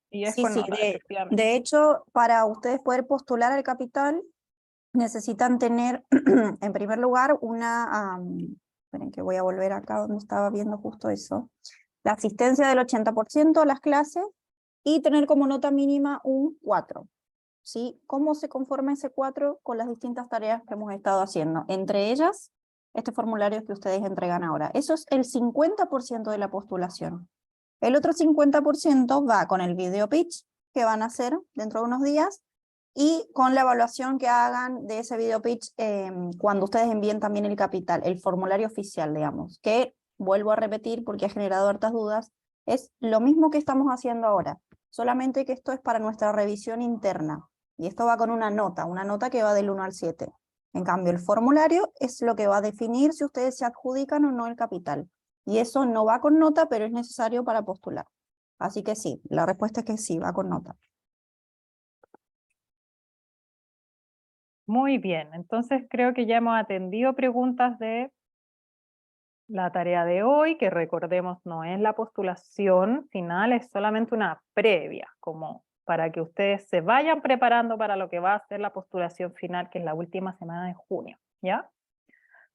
Y es Sí, con sí, nota, efectivamente. de hecho, para ustedes poder postular al capital, necesitan tener, en primer lugar, esperen que voy a volver acá donde estaba viendo justo eso, la asistencia del 80% a las clases y tener como nota mínima un 4. ¿Sí? ¿Cómo se conforma ese 4? Con las distintas tareas que hemos estado haciendo, entre ellas este formulario que ustedes entregan ahora. Eso es el 50% de la postulación. El otro 50% va con el video pitch que van a hacer dentro de unos días y con la evaluación que hagan de ese video pitch cuando ustedes envíen también el capital, el formulario oficial, digamos, que vuelvo a repetir porque ha generado hartas dudas, es lo mismo que estamos haciendo ahora, solamente que esto es para nuestra revisión interna y esto va con una nota que va del 1 al 7. En cambio, el formulario es lo que va a definir si ustedes se adjudican o no el capital. Y eso no va con nota, pero es necesario para postular. Así que sí, la respuesta es que sí, va con nota. Muy bien, entonces creo que ya hemos atendido preguntas de la tarea de hoy, que recordemos no es la postulación final, es solamente una previa, como para que ustedes se vayan preparando para lo que va a ser la postulación final, que es la última semana de junio, ¿ya?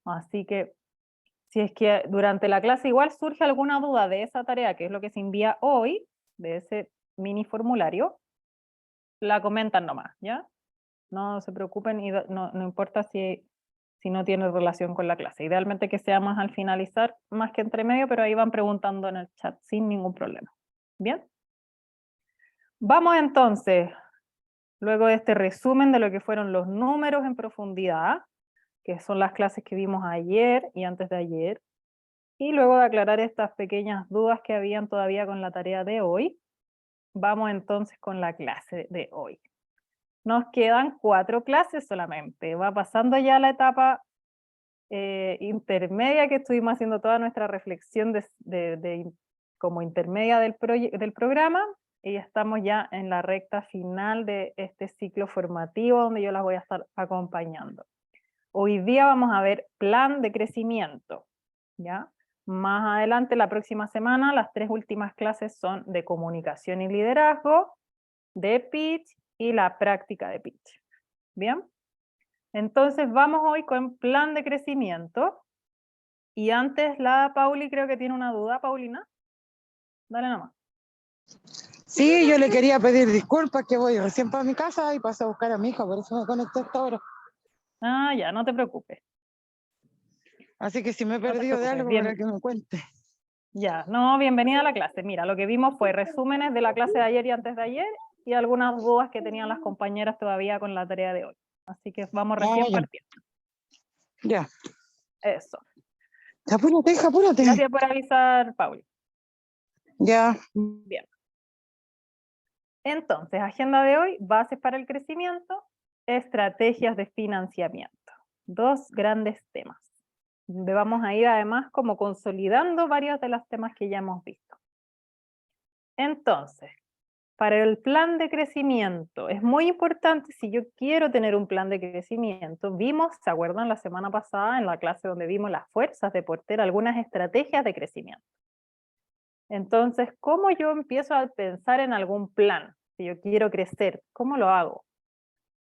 Así que si es que durante la clase igual surge alguna duda de esa tarea, que es lo que se envía hoy, de ese mini formulario, la comentan nomás, ¿ya? No se preocupen y no importa si no tiene relación con la clase. Idealmente que sea más al finalizar, más que entre medio, pero ahí van preguntando en el chat sin ningún problema. ¿Bien? Vamos entonces Luego de este resumen de lo que fueron los números en profundidad, que son las clases que vimos ayer y antes de ayer, y luego de aclarar estas pequeñas dudas que habían todavía con la tarea de hoy, vamos entonces con la clase de hoy. Nos quedan 4 clases solamente. Va pasando ya la etapa intermedia que estuvimos haciendo toda nuestra reflexión como intermedia del programa, y estamos ya en la recta final de este ciclo formativo donde yo las voy a estar acompañando. Hoy día vamos a ver plan de crecimiento, ¿ya? Más adelante, la próxima semana, las 3 últimas clases son de comunicación y liderazgo, de pitch y la práctica de pitch. ¿Bien? Entonces vamos hoy con plan de crecimiento. Y antes la Pauli creo que tiene una duda, Paulina. Dale nomás. Sí, yo le quería pedir disculpas que voy recién para mi casa y paso a buscar a mi hija, por eso me conecté hasta ahora. Ah, ya, no te preocupes. Así que si me he No te perdido de preocupes, algo, bien. para que me cuente. Ya, no, bienvenida a la clase. Mira, lo que vimos fue resúmenes de la clase de ayer y antes de ayer y algunas dudas que tenían las compañeras todavía con la tarea de hoy. Así que vamos recién ya. partiendo. Ya. Eso. Apúrate, hija, apúrate. Gracias por avisar, Pauli. Ya. Bien. Entonces, agenda de hoy, bases para el crecimiento, estrategias de financiamiento. 2 grandes temas. Donde vamos a ir además como consolidando varios de los temas que ya hemos visto. Entonces, para el plan de crecimiento, es muy importante, si yo quiero tener un plan de crecimiento, vimos, ¿se acuerdan la semana pasada en la clase donde vimos las fuerzas de Porter, algunas estrategias de crecimiento? Entonces, ¿cómo yo empiezo a pensar en algún plan? Si yo quiero crecer, ¿cómo lo hago?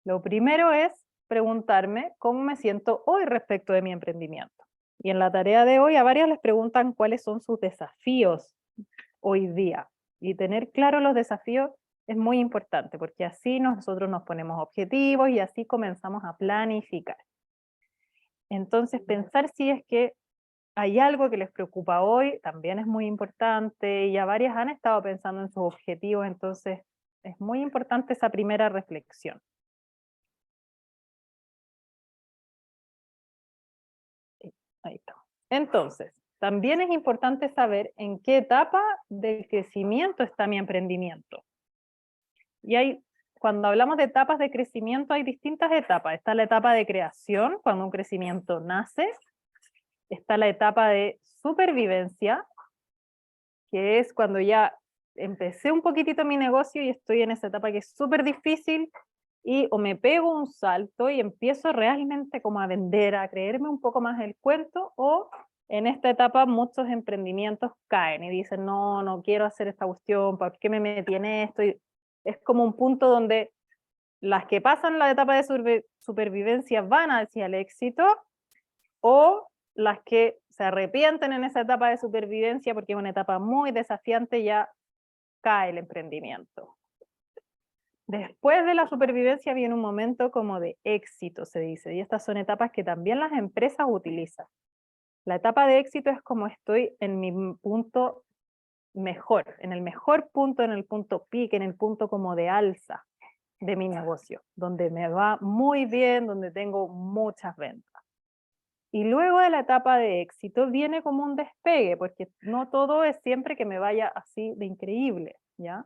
Lo primero es preguntarme cómo me siento hoy respecto de mi emprendimiento. Y en la tarea de hoy a varias les preguntan cuáles son sus desafíos hoy día. Y tener claro los desafíos es muy importante, porque así nosotros nos ponemos objetivos y así comenzamos a planificar. Entonces, pensar si es que hay algo que les preocupa hoy también es muy importante, y ya varias han estado pensando en sus objetivos, entonces es muy importante esa primera reflexión. Ahí está. Entonces, también es importante saber en qué etapa del crecimiento está mi emprendimiento. Y cuando hablamos de etapas de crecimiento, hay distintas etapas. Está la etapa de creación, cuando un crecimiento nace. Está la etapa de supervivencia, que es cuando ya empecé un poquitito mi negocio y estoy en esa etapa que es súper difícil, y o me pego un salto y empiezo realmente como a vender, a creerme un poco más el cuento, o en esta etapa muchos emprendimientos caen y dicen, no, no quiero hacer esta cuestión, ¿por qué me metí en esto? Y es como un punto donde las que pasan la etapa de supervivencia van hacia el éxito, o las que se arrepienten en esa etapa de supervivencia porque es una etapa muy desafiante, ya cae el emprendimiento. Después de la supervivencia viene un momento como de éxito, se dice, y estas son etapas que también las empresas utilizan. La etapa de éxito es como estoy en mi punto mejor, en el mejor punto, en el punto peak, en el punto como de alza de mi negocio, donde me va muy bien, donde tengo muchas ventas. Y luego de la etapa de éxito viene como un despegue, porque no todo es siempre que me vaya así de increíble, ¿ya?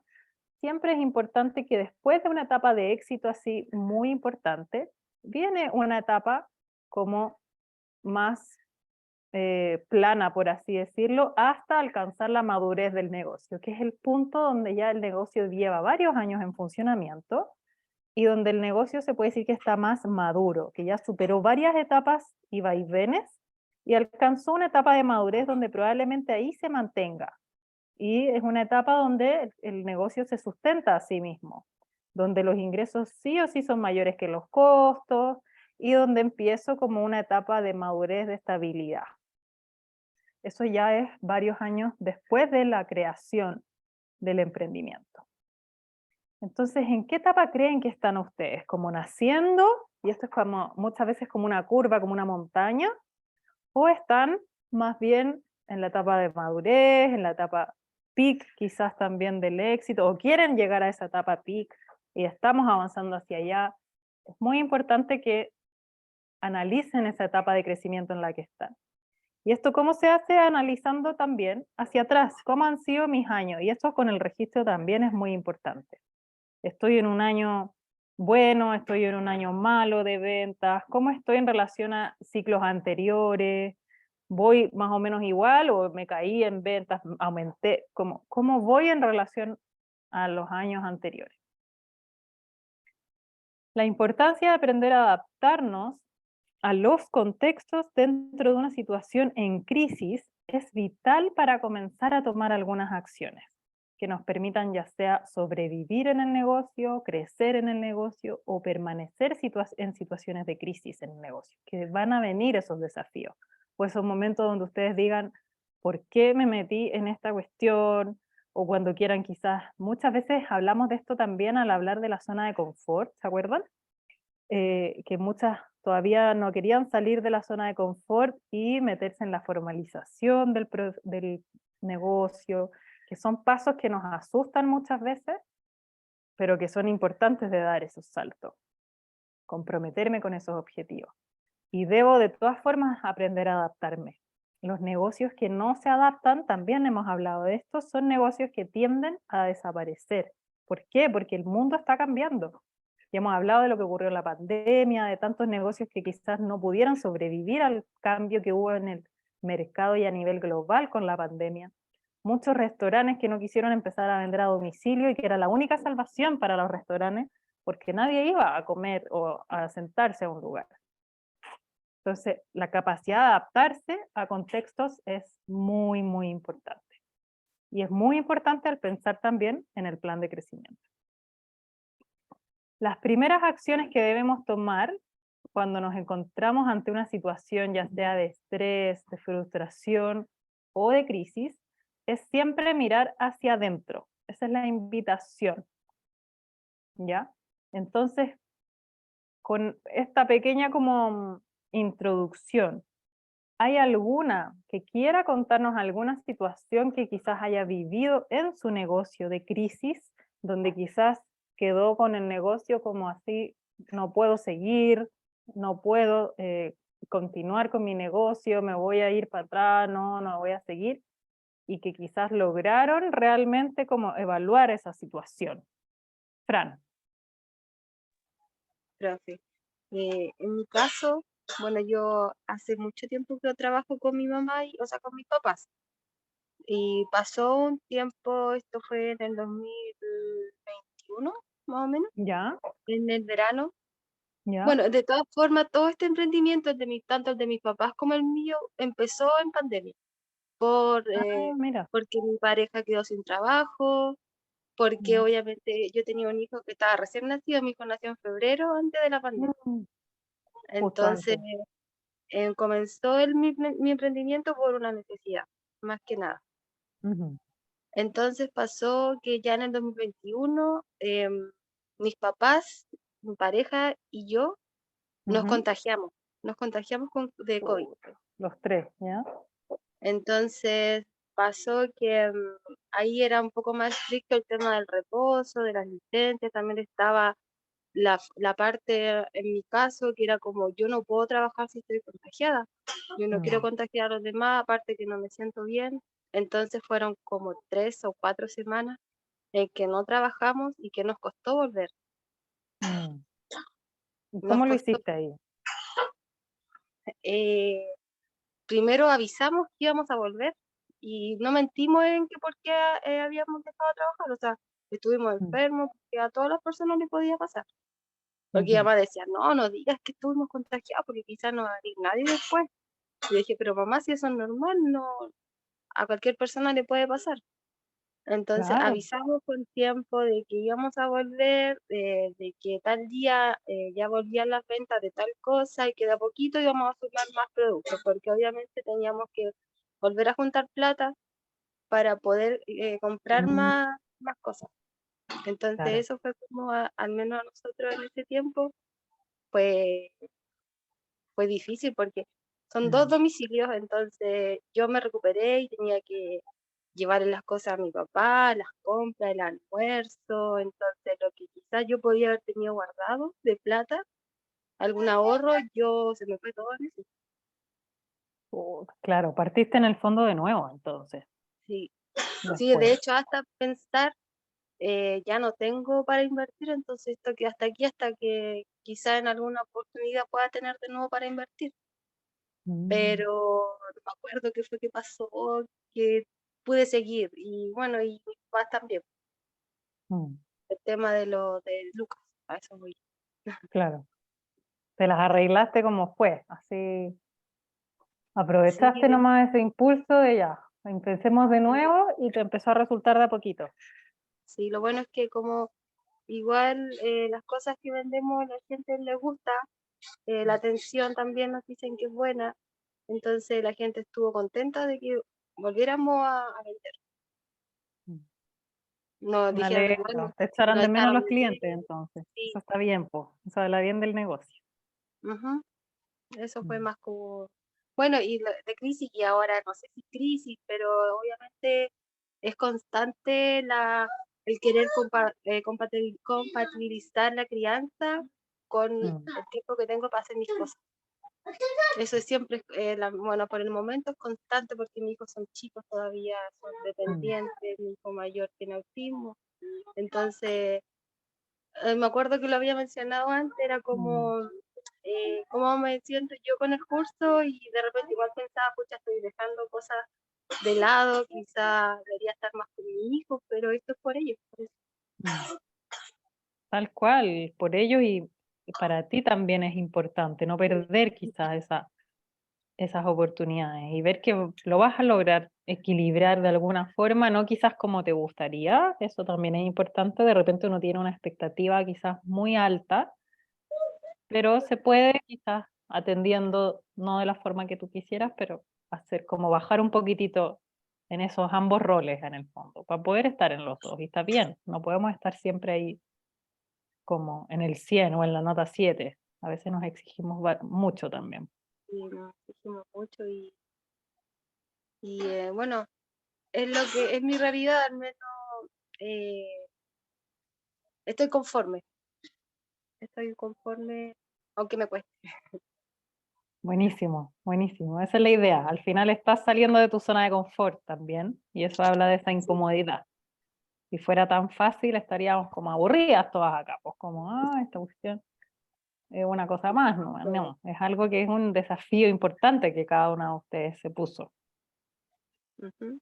Siempre es importante que después de una etapa de éxito así muy importante, viene una etapa como más plana, por así decirlo, hasta alcanzar la madurez del negocio, que es el punto donde ya el negocio lleva varios años en funcionamiento y donde el negocio se puede decir que está más maduro, que ya superó varias etapas y vaivenes y alcanzó una etapa de madurez donde probablemente ahí se mantenga. Y es una etapa donde el negocio se sustenta a sí mismo, donde los ingresos sí o sí son mayores que los costos y donde empiezo como una etapa de madurez, de estabilidad. Eso ya es varios años después de la creación del emprendimiento. Entonces, ¿en qué etapa creen que están ustedes? ¿Como naciendo? Y esto es como muchas veces como una curva, como una montaña. ¿O están más bien en la etapa de madurez, en la etapa peak quizás también del éxito? ¿O quieren llegar a esa etapa peak y estamos avanzando hacia allá, es muy importante que analicen esa etapa de crecimiento en la que están. ¿Y esto cómo se hace? Analizando también hacia atrás, cómo han sido mis años, y esto con el registro también es muy importante. Estoy en un año bueno, estoy en un año malo de ventas, cómo estoy en relación a ciclos anteriores, voy más o menos igual o me caí en ventas, aumenté, cómo voy en relación a los años anteriores. La importancia de aprender a adaptarnos a los contextos dentro de una situación en crisis es vital para comenzar a tomar algunas acciones que nos permitan ya sea sobrevivir en el negocio, crecer en el negocio o permanecer en situaciones de crisis en el negocio, que van a venir esos desafíos o esos momentos donde ustedes digan, ¿por qué me metí en esta cuestión? O cuando quieran quizás, muchas veces hablamos de esto también al hablar de la zona de confort, ¿se acuerdan? Que muchas todavía no querían salir de la zona de confort y meterse en la formalización del negocio, que son pasos que nos asustan muchas veces, pero que son importantes de dar esos saltos, comprometerme con esos objetivos. Y debo de todas formas aprender a adaptarme. Los negocios que no se adaptan, también hemos hablado de esto, son negocios que tienden a desaparecer. ¿Por qué? Porque el mundo está cambiando. Ya hemos hablado de lo que ocurrió en la pandemia, de tantos negocios que quizás no pudieran sobrevivir al cambio que hubo en el mercado y a nivel global con la pandemia. Muchos restaurantes que no quisieron empezar a vender a domicilio y que era la única salvación para los restaurantes porque nadie iba a comer o a sentarse a un lugar. Entonces, la capacidad de adaptarse a contextos es muy, muy importante. Y es muy importante al pensar también en el plan de crecimiento. Las primeras acciones que debemos tomar cuando nos encontramos ante una situación ya sea de estrés, de frustración o de crisis, es siempre mirar hacia adentro. Esa es la invitación. ¿Ya? Entonces, con esta pequeña como introducción, ¿hay alguna que quiera contarnos alguna situación que quizás haya vivido en su negocio de crisis, donde quizás quedó con el negocio como así, no puedo seguir, no puedo continuar con mi negocio, me voy a ir para atrás, no voy a seguir, y que quizás lograron realmente como evaluar esa situación? Fran. Profe. En mi caso, bueno, yo hace mucho tiempo que trabajo con mi mamá, o sea, con mis papás. Y pasó un tiempo, esto fue en el 2021, más o menos, ¿Ya? en el verano. ¿Ya? Bueno, de todas formas, todo este emprendimiento, tanto el de mis papás como el mío, empezó en pandemia. Mira. Porque mi pareja quedó sin trabajo, porque Mm. obviamente yo tenía un hijo que estaba recién nacido, mi hijo nació en febrero antes de la pandemia. Justo Entonces, antes. comenzó mi emprendimiento por una necesidad, más que nada. Ujú. Entonces pasó que ya en el 2021, mis papás, mi pareja y yo nos Ujú. contagiamos de COVID. Los tres, ¿ya? Entonces pasó que ahí era un poco más estricto el tema del reposo, de las licencias, también estaba la parte, en mi caso, que era como yo no puedo trabajar si estoy contagiada, yo no quiero contagiar a los demás, aparte que no me siento bien. Entonces fueron como 3 o 4 semanas en que no trabajamos y que nos costó volver. Mm. ¿Y Nos cómo lo costó, hiciste ahí? eh, primero avisamos que íbamos a volver y no mentimos en que por qué habíamos dejado de trabajar, o sea, estuvimos Mm. enfermos, porque a todas las personas le podía pasar. Porque mi Ujú. mamá decía, no digas que estuvimos contagiados porque quizás no va a ir nadie después. Y yo dije, pero mamá, si eso es normal, no, a cualquier persona le puede pasar. Entonces Claro. avisamos con tiempo de que íbamos a volver, de que tal día ya volvían las ventas de tal cosa y que de a poquito íbamos a sumar más productos, porque obviamente teníamos que volver a juntar plata para poder comprar Mm. más cosas. Entonces Claro. eso fue como, al menos a nosotros en ese tiempo, fue difícil porque son 2 Mm. domicilios, entonces yo me recuperé y tenía que llevarle las cosas a mi papá, las compras, el almuerzo, entonces lo que quizás quizás yo podía haber tenido guardado de plata, algún ahorro, se me fue todo en eso. Claro, partiste en el fondo de nuevo, entonces. Sí, sí, Después. de hecho hasta pensar, ya no tengo para invertir, entonces esto que hasta aquí, hasta que quizá en alguna oportunidad pueda tener de nuevo para invertir. Pero no me acuerdo qué fue que pasó, que pude seguir, y bueno, y mis papás también, Mm, el tema de Lucas, a eso voy. claro. Te las arreglaste como fue, así aprovechaste Sí, nomás ese impulso de ya, empecemos de nuevo y te empezó a resultar de a poquito. sí, lo bueno es que como igual las cosas que vendemos a la gente le gusta, la atención también nos dicen que es buena, entonces la gente estuvo contenta de que volviéramos a vender. Nos Me dijeron, bueno, alegro, te echarán nos de menos echaron los de clientes menos, entonces. sí. Eso está bien, pues. Eso habla bien del negocio. Ujú. Eso fue Mm. más como, bueno, y de crisis, y ahora no sé si crisis, pero obviamente es constante el querer compatibilizar la crianza con Mm. el tiempo que tengo para hacer mis cosas. Eso es siempre, bueno, por el momento es constante porque mis hijos son chicos todavía, son dependientes, mi hijo mayor tiene autismo. Entonces, me acuerdo que lo había mencionado antes, era como cómo me siento yo con el curso, y de repente igual pensaba, pucha, estoy dejando cosas de lado, quizá debería estar más con mi hijo, pero esto es por ellos. Por eso. Mm. Tal cual, por ello y para ti también es importante no perder quizás esas oportunidades y ver que lo vas a lograr equilibrar de alguna forma, no quizás como te gustaría, eso también es importante, de repente uno tiene una expectativa quizás muy alta, pero se puede quizás atendiendo, no de la forma que tú quisieras, pero hacer como bajar un poquitito en esos ambos roles en el fondo, para poder estar en los dos, y está bien, no podemos estar siempre ahí como en el 100 o en la nota 7, a veces nos exigimos mucho también. Y nos exigimos mucho, y bueno, es lo que es mi realidad, al menos eh, estoy conforme, aunque me cueste. Buenísimo, buenísimo, esa es la idea, al final estás saliendo de tu zona de confort también, y eso habla de esa incomodidad. Si fuera tan fácil estaríamos como aburridas todas acá, pues como, esta cuestión es una cosa más, no, es algo que es un desafío importante que cada una de ustedes se puso. Ujú.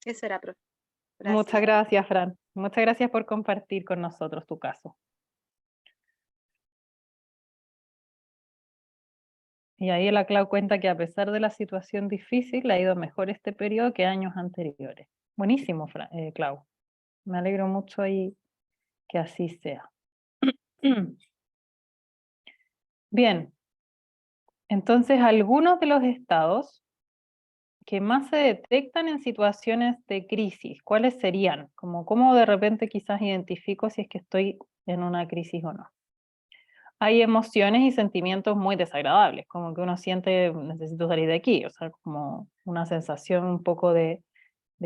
Eso era, profe. Muchas Gracias. gracias, Fran, muchas gracias por compartir con nosotros tu caso. Y ahí la Clau cuenta que a pesar de la situación difícil, le ha ido mejor este periodo que años anteriores. Buenísimo, Clau. Me alegro mucho ahí que así sea. Bien, entonces algunos de los estados que más se detectan en situaciones de crisis, ¿cuáles serían? Como cómo de repente quizás identifico si es que estoy en una crisis o no. Hay emociones y sentimientos muy desagradables, como que uno siente, necesito salir de aquí, o sea, como una sensación un poco de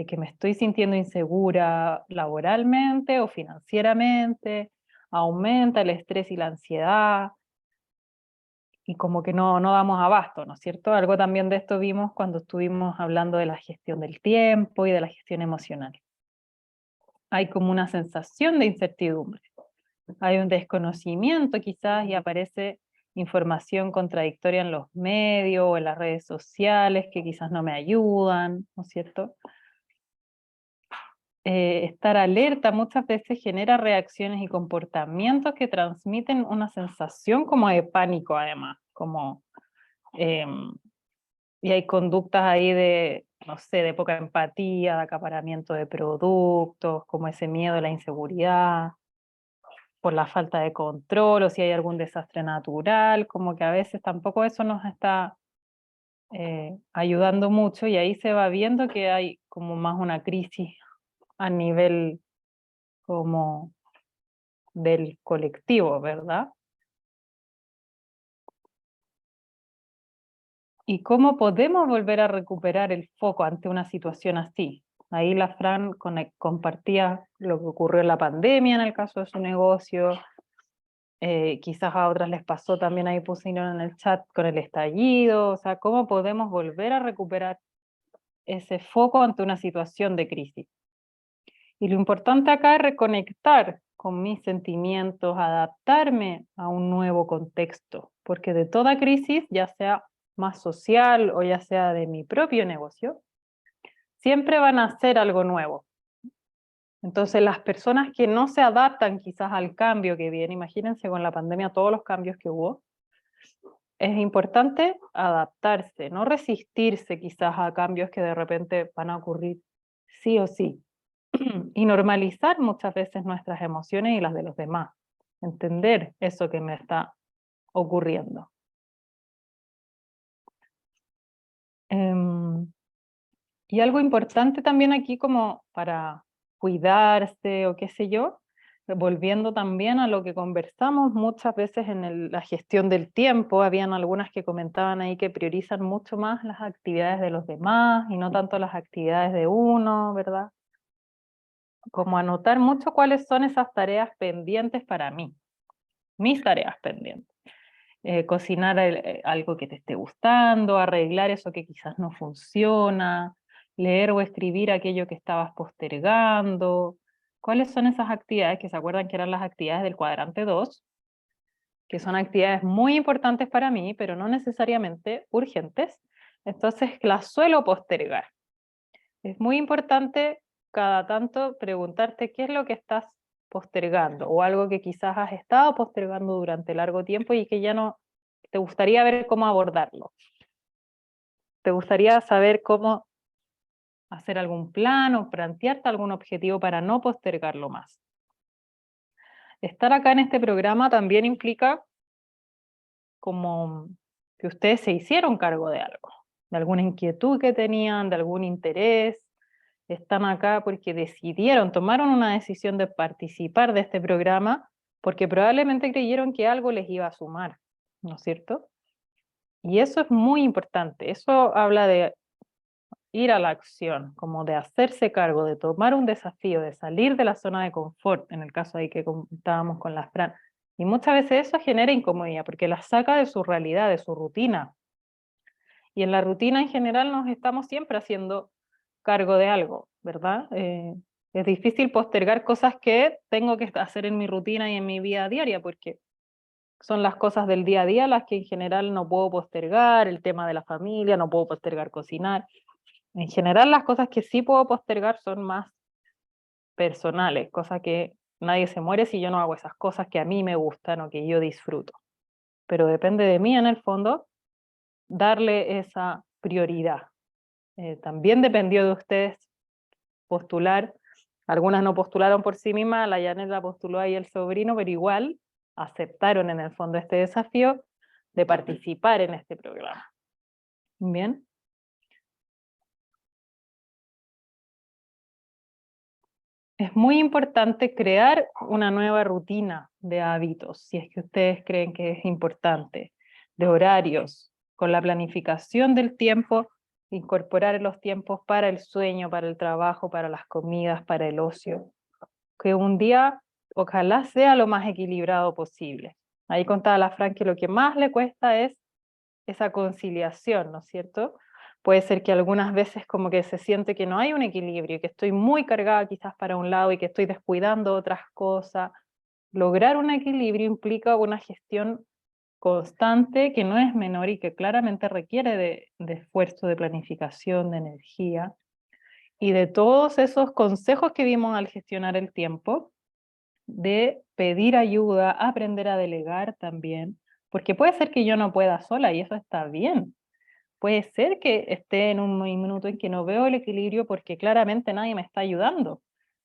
que me estoy sintiendo insegura laboralmente o financieramente, aumenta el estrés y la ansiedad, y como que no damos abasto, ¿no es cierto? Algo también de esto vimos cuando estuvimos hablando de la gestión del tiempo y de la gestión emocional. Hay como una sensación de incertidumbre, hay un desconocimiento quizás y aparece información contradictoria en los medios o en las redes sociales que quizás no me ayudan, ¿no es cierto? Estar alerta muchas veces genera reacciones y comportamientos que transmiten una sensación como de pánico además, como, y hay conductas ahí de, no sé, de poca empatía, de acaparamiento de productos, como ese miedo a la inseguridad, por la falta de control, o si hay algún desastre natural, como que a veces tampoco eso nos está ayudando mucho, y ahí se va viendo que hay como más una crisis a nivel como del colectivo, ¿verdad? ¿Y cómo podemos volver a recuperar el foco ante una situación así? Ahí la Fran compartía lo que ocurrió en la pandemia en el caso de su negocio. Quizás a otras les pasó también, ahí pusieron en el chat con el estallido. O sea, cómo podemos volver a recuperar ese foco ante una situación de crisis. Y lo importante acá es reconectar con mis sentimientos, adaptarme a un nuevo contexto, porque de toda crisis, ya sea más social o ya sea de mi propio negocio, siempre van a hacer algo nuevo. Entonces las personas que no se adaptan quizás al cambio que viene, imagínense con la pandemia todos los cambios que hubo, es importante adaptarse, no resistirse quizás a cambios que de repente van a ocurrir sí o sí. Y normalizar muchas veces nuestras emociones y las de los demás. Entender eso que me está ocurriendo. Y algo importante también aquí como para cuidarse o qué sé yo, volviendo también a lo que conversamos muchas veces en la gestión del tiempo, habían algunas que comentaban ahí que priorizan mucho más las actividades de los demás y no tanto las actividades de uno, ¿verdad? Como anotar mucho cuáles son esas tareas pendientes para mí, mis tareas pendientes. Cocinar algo que te esté gustando, arreglar eso que quizás no funciona, leer o escribir aquello que estabas postergando. ¿Cuáles son esas actividades que se acuerdan que eran las actividades del cuadrante 2? Que son actividades muy importantes para mí, pero no necesariamente urgentes. Entonces las suelo postergar. Es muy importante cada tanto preguntarte qué es lo que estás postergando o algo que quizás has estado postergando durante largo tiempo y que ya no te gustaría ver cómo abordarlo. ¿Te gustaría saber cómo hacer algún plan o plantearte algún objetivo para no postergarlo más? Estar acá en este programa también implica como que ustedes se hicieron cargo de algo, de alguna inquietud que tenían, de algún interés. Están acá porque decidieron, tomaron una decisión de participar de este programa porque probablemente creyeron que algo les iba a sumar, ¿no es cierto? Y eso es muy importante, eso habla de ir a la acción, como de hacerse cargo, de tomar un desafío, de salir de la zona de confort, en el caso ahí que comentábamos con la Fran. Y muchas veces eso genera incomodidad, porque la saca de su realidad, de su rutina. Y en la rutina en general nos estamos siempre haciendo cargo de algo, ¿verdad? Es difícil postergar cosas que tengo que hacer en mi rutina y en mi vida diaria, porque son las cosas del día a día las que en general no puedo postergar, el tema de la familia, no puedo postergar cocinar. En general las cosas que sí puedo postergar son más personales, cosas que nadie se muere si yo no hago esas cosas que a mí me gustan o que yo disfruto. Pero depende de mí en el fondo darle esa prioridad. También dependió de ustedes postular, algunas no postularon por sí mismas, la Janet la postuló ahí el sobrino, pero igual aceptaron en el fondo este desafío de participar en este programa. Bien. Es muy importante crear una nueva rutina de hábitos, si es que ustedes creen que es importante, de horarios, con la planificación del tiempo, incorporar los tiempos para el sueño, para el trabajo, para las comidas, para el ocio. Que un día ojalá sea lo más equilibrado posible. Ahí contaba la Fran que lo que más le cuesta es esa conciliación, ¿no es cierto? Puede ser que algunas veces como que se siente que no hay un equilibrio, que estoy muy cargada quizás para un lado y que estoy descuidando otras cosas. Lograr un equilibrio implica una gestión constante que no es menor y que claramente requiere de esfuerzo, de planificación, de energía y de todos esos consejos que vimos al gestionar el tiempo, de pedir ayuda, aprender a delegar también, porque puede ser que yo no pueda sola y eso está bien. Puede ser que esté en un minuto en que no veo el equilibrio porque claramente nadie me está ayudando.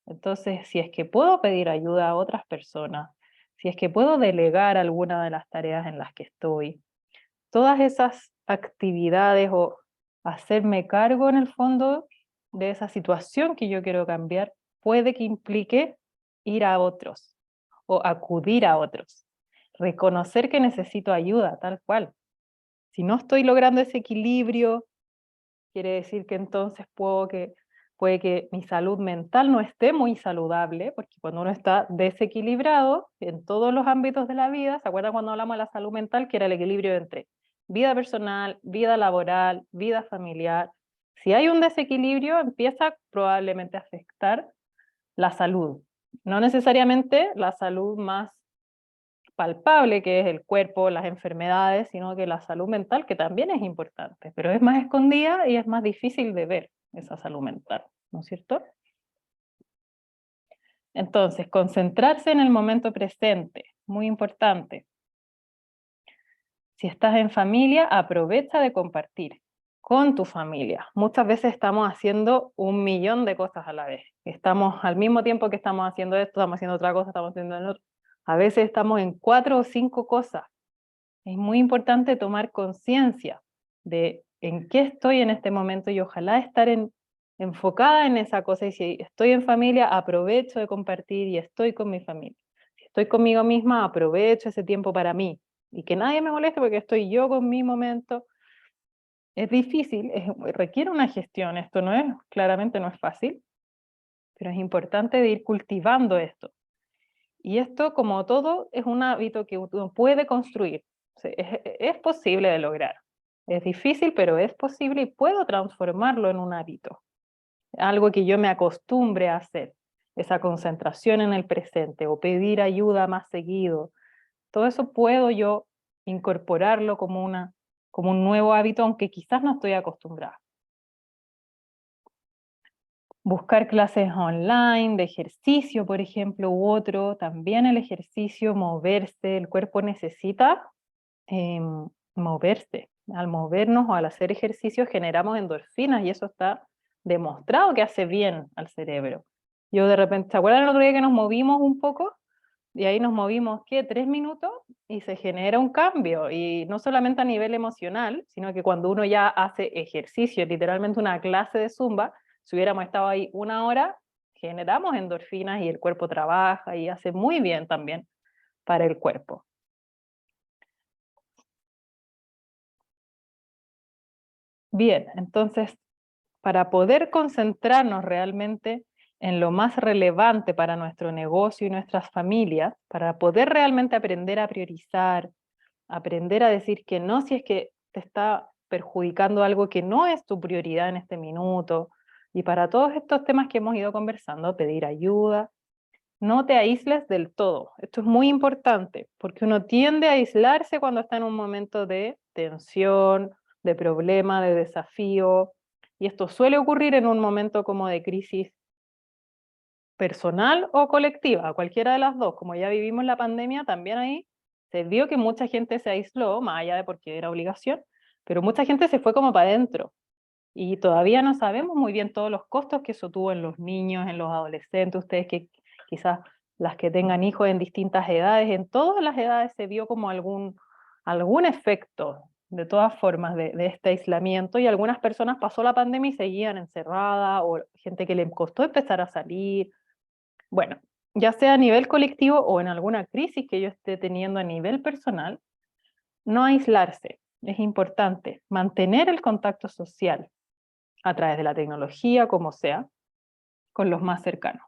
Entonces, si es que puedo pedir ayuda a otras personas, si es que puedo delegar alguna de las tareas en las que estoy, todas esas actividades o hacerme cargo en el fondo de esa situación que yo quiero cambiar, puede que implique ir a otros o acudir a otros. Reconocer que necesito ayuda, tal cual. Si no estoy logrando ese equilibrio, quiere decir que entonces puedo que puede que mi salud mental no esté muy saludable, porque cuando uno está desequilibrado en todos los ámbitos de la vida, ¿se acuerdan cuando hablamos de la salud mental? Que era el equilibrio entre vida personal, vida laboral, vida familiar. Si hay un desequilibrio, empieza probablemente a afectar la salud. No necesariamente la salud más palpable, que es el cuerpo, las enfermedades, sino que la salud mental, que también es importante, pero es más escondida y es más difícil de ver esa salud mental, ¿no es cierto? Entonces, concentrarse en el momento presente, muy importante. Si estás en familia, aprovecha de compartir con tu familia. Muchas veces estamos haciendo 1.000.000 de cosas a la vez. Estamos al mismo tiempo que estamos haciendo esto, estamos haciendo otra cosa, estamos haciendo el otro. A veces estamos en 4 o 5 cosas. Es muy importante tomar conciencia de en qué estoy en este momento y ojalá estar enfocada en esa cosa. Y si estoy en familia, aprovecho de compartir y estoy con mi familia. Si estoy conmigo misma, aprovecho ese tiempo para mí. Y que nadie me moleste porque estoy yo con mi momento. Es difícil, requiere una gestión. Esto claramente no es fácil, pero es importante de ir cultivando esto. Y esto, como todo, es un hábito que uno puede construir. Es posible de lograr. Es difícil, pero es posible y puedo transformarlo en un hábito. Algo que yo me acostumbre a hacer. Esa concentración en el presente o pedir ayuda más seguido. Todo eso puedo yo incorporarlo como un nuevo hábito, aunque quizás no estoy acostumbrada. Buscar clases online de ejercicio, por ejemplo, u otro. También el ejercicio, moverse, el cuerpo necesita moverse. Al movernos o al hacer ejercicio generamos endorfinas y eso está demostrado que hace bien al cerebro. Yo de repente, ¿se acuerdan el otro día que nos movimos un poco? Y ahí nos movimos, ¿qué? 3 minutos y se genera un cambio. Y no solamente a nivel emocional, sino que cuando uno ya hace ejercicio, literalmente una clase de Zumba, si hubiéramos estado ahí 1 hora, generamos endorfinas y el cuerpo trabaja y hace muy bien también para el cuerpo. Bien, entonces, para poder concentrarnos realmente en lo más relevante para nuestro negocio y nuestras familias, para poder realmente aprender a priorizar, aprender a decir que no si es que te está perjudicando algo que no es tu prioridad en este minuto, y para todos estos temas que hemos ido conversando, pedir ayuda, no te aísles del todo. Esto es muy importante, porque uno tiende a aislarse cuando está en un momento de tensión, de problema, de desafío, y esto suele ocurrir en un momento como de crisis personal o colectiva, cualquiera de las dos. Como ya vivimos la pandemia, también ahí se vio que mucha gente se aisló, más allá de porque era obligación, pero mucha gente se fue como para adentro. Y todavía no sabemos muy bien todos los costos que eso tuvo en los niños, en los adolescentes, ustedes que quizás las que tengan hijos en distintas edades, en todas las edades se vio como algún efecto, de todas formas, de este aislamiento, y algunas personas pasó la pandemia y seguían encerradas, o gente que le costó empezar a salir. Bueno, ya sea a nivel colectivo o en alguna crisis que yo esté teniendo a nivel personal, no aislarse. Es importante mantener el contacto social a través de la tecnología, como sea, con los más cercanos.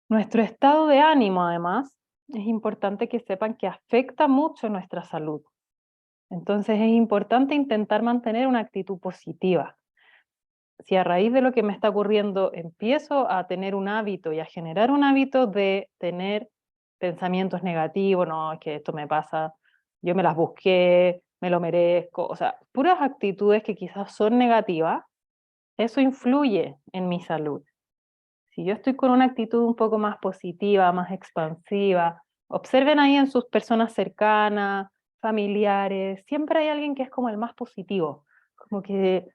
Nuestro estado de ánimo, además, es importante que sepan que afecta mucho nuestra salud. Entonces es importante intentar mantener una actitud positiva. Si a raíz de lo que me está ocurriendo empiezo a tener un hábito y a generar un hábito de tener pensamientos negativos, no, es que esto me pasa, yo me las busqué, me lo merezco, o sea, puras actitudes que quizás son negativas, eso influye en mi salud. Si yo estoy con una actitud un poco más positiva, más expansiva, observen ahí en sus personas cercanas, familiares, siempre hay alguien que es como el más positivo, como que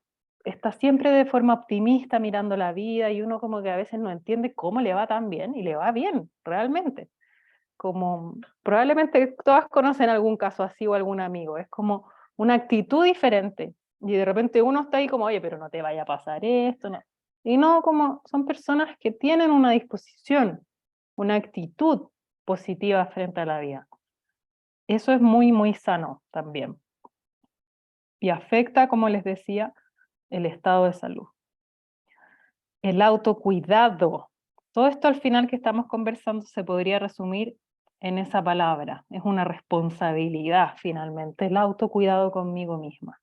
está siempre de forma optimista mirando la vida y uno como que a veces no entiende cómo le va tan bien y le va bien, realmente. Como probablemente todas conocen algún caso así o algún amigo, es como una actitud diferente y de repente uno está ahí como, oye, pero no te vaya a pasar esto, no. Y no, como son personas que tienen una disposición, una actitud positiva frente a la vida. Eso es muy, muy sano también. Y afecta, como les decía, el estado de salud. El autocuidado. Todo esto al final que estamos conversando se podría resumir en esa palabra. Es una responsabilidad finalmente, el autocuidado conmigo misma.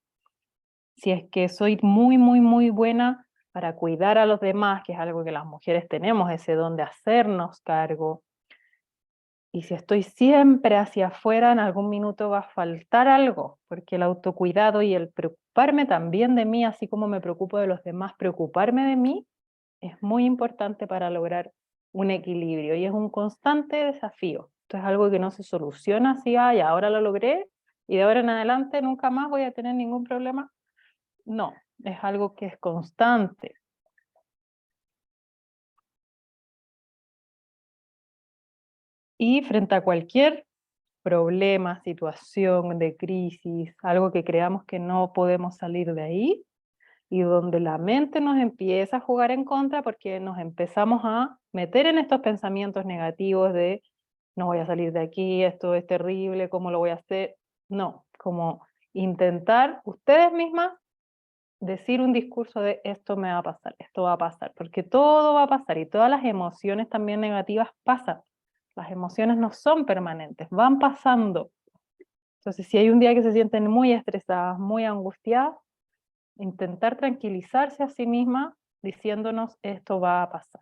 Si es que soy muy, muy, muy buena para cuidar a los demás, que es algo que las mujeres tenemos, ese don de hacernos cargo, y si estoy siempre hacia afuera, en algún minuto va a faltar algo, porque el autocuidado y el preocuparme también de mí, así como me preocupo de los demás, preocuparme de mí, es muy importante para lograr un equilibrio y es un constante desafío. Esto es algo que no se soluciona así, ay, ahora lo logré y de ahora en adelante nunca más voy a tener ningún problema. No, es algo que es constante. Y frente a cualquier problema, situación de crisis, algo que creamos que no podemos salir de ahí, y donde la mente nos empieza a jugar en contra porque nos empezamos a meter en estos pensamientos negativos de no voy a salir de aquí, esto es terrible, ¿cómo lo voy a hacer? No, como intentar ustedes mismas decir un discurso de esto me va a pasar, esto va a pasar, porque todo va a pasar y todas las emociones también negativas pasan. Las emociones no son permanentes, van pasando. Entonces, si hay un día que se sienten muy estresadas, muy angustiadas, intentar tranquilizarse a sí misma diciéndonos esto va a pasar.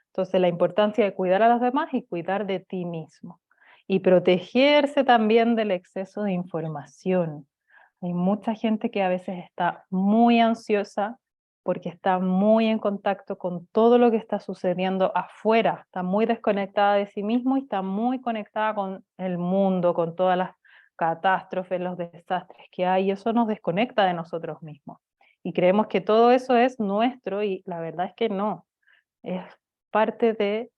Entonces la importancia de cuidar a los demás y cuidar de ti mismo. Y protegerse también del exceso de información. Hay mucha gente que a veces está muy ansiosa porque está muy en contacto con todo lo que está sucediendo afuera, está muy desconectada de sí mismo y está muy conectada con el mundo, con todas las catástrofes, los desastres que hay, y eso nos desconecta de nosotros mismos. Y creemos que todo eso es nuestro y la verdad es que no, es parte de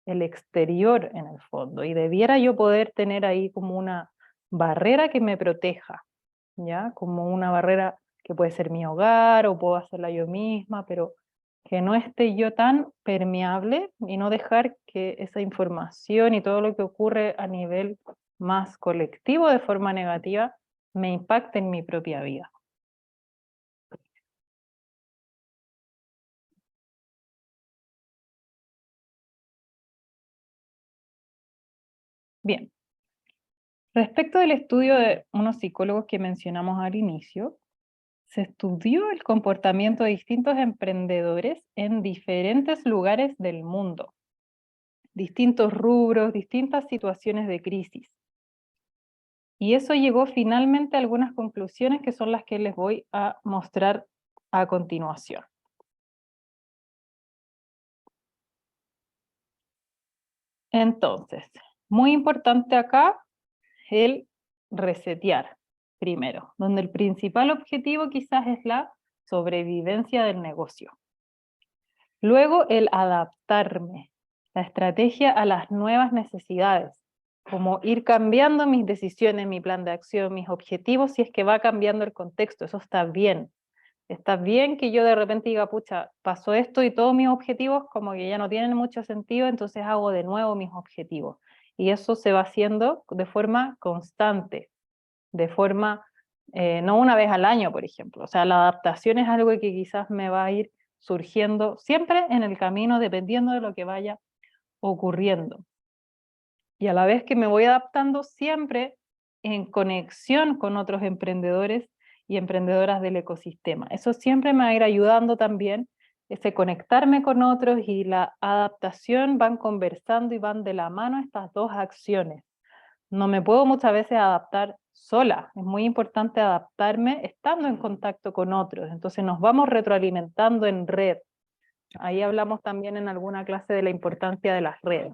el exterior en el fondo, y debiera yo poder tener ahí como una barrera que me proteja, ¿ya? Como una barrera que puede ser mi hogar o puedo hacerla yo misma, pero que no esté yo tan permeable y no dejar que esa información y todo lo que ocurre a nivel más colectivo de forma negativa me impacte en mi propia vida. Bien. Respecto del estudio de unos psicólogos que mencionamos al inicio, se estudió el comportamiento de distintos emprendedores en diferentes lugares del mundo, distintos rubros, distintas situaciones de crisis. Y eso llegó finalmente a algunas conclusiones que son las que les voy a mostrar a continuación. Entonces, muy importante acá el resetear primero, donde el principal objetivo quizás es la sobrevivencia del negocio. Luego el adaptarme, la estrategia a las nuevas necesidades, como ir cambiando mis decisiones, mi plan de acción, mis objetivos, si es que va cambiando el contexto, eso está bien. Está bien que yo de repente diga, pucha, pasó esto y todos mis objetivos como que ya no tienen mucho sentido, entonces hago de nuevo mis objetivos. Y eso se va haciendo de forma constante, de forma, no una vez al año, por ejemplo. O sea, la adaptación es algo que quizás me va a ir surgiendo siempre en el camino, dependiendo de lo que vaya ocurriendo. Y a la vez que me voy adaptando siempre en conexión con otros emprendedores y emprendedoras del ecosistema. Eso siempre me va a ir ayudando también, ese conectarme con otros y la adaptación van conversando y van de la mano estas dos acciones. No me puedo muchas veces adaptar sola, es muy importante adaptarme estando en contacto con otros, entonces nos vamos retroalimentando en red. Ahí hablamos también en alguna clase de la importancia de las redes.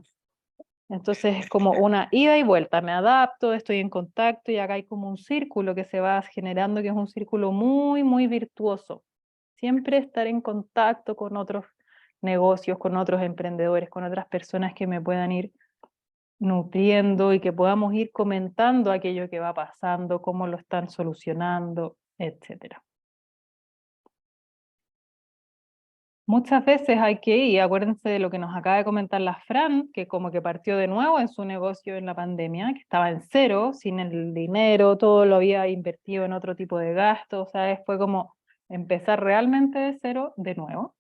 Entonces es como una ida y vuelta, me adapto, estoy en contacto y acá hay como un círculo que se va generando, que es un círculo muy, muy virtuoso. Siempre estar en contacto con otros negocios, con otros emprendedores, con otras personas que me puedan ir nutriendo y que podamos ir comentando aquello que va pasando, cómo lo están solucionando, etcétera. Muchas veces hay que ir, acuérdense de lo que nos acaba de comentar la Fran, que como que partió de nuevo en su negocio en la pandemia, que estaba en cero, sin el dinero, todo lo había invertido en otro tipo de gastos, o sea, fue como empezar realmente de cero de nuevo.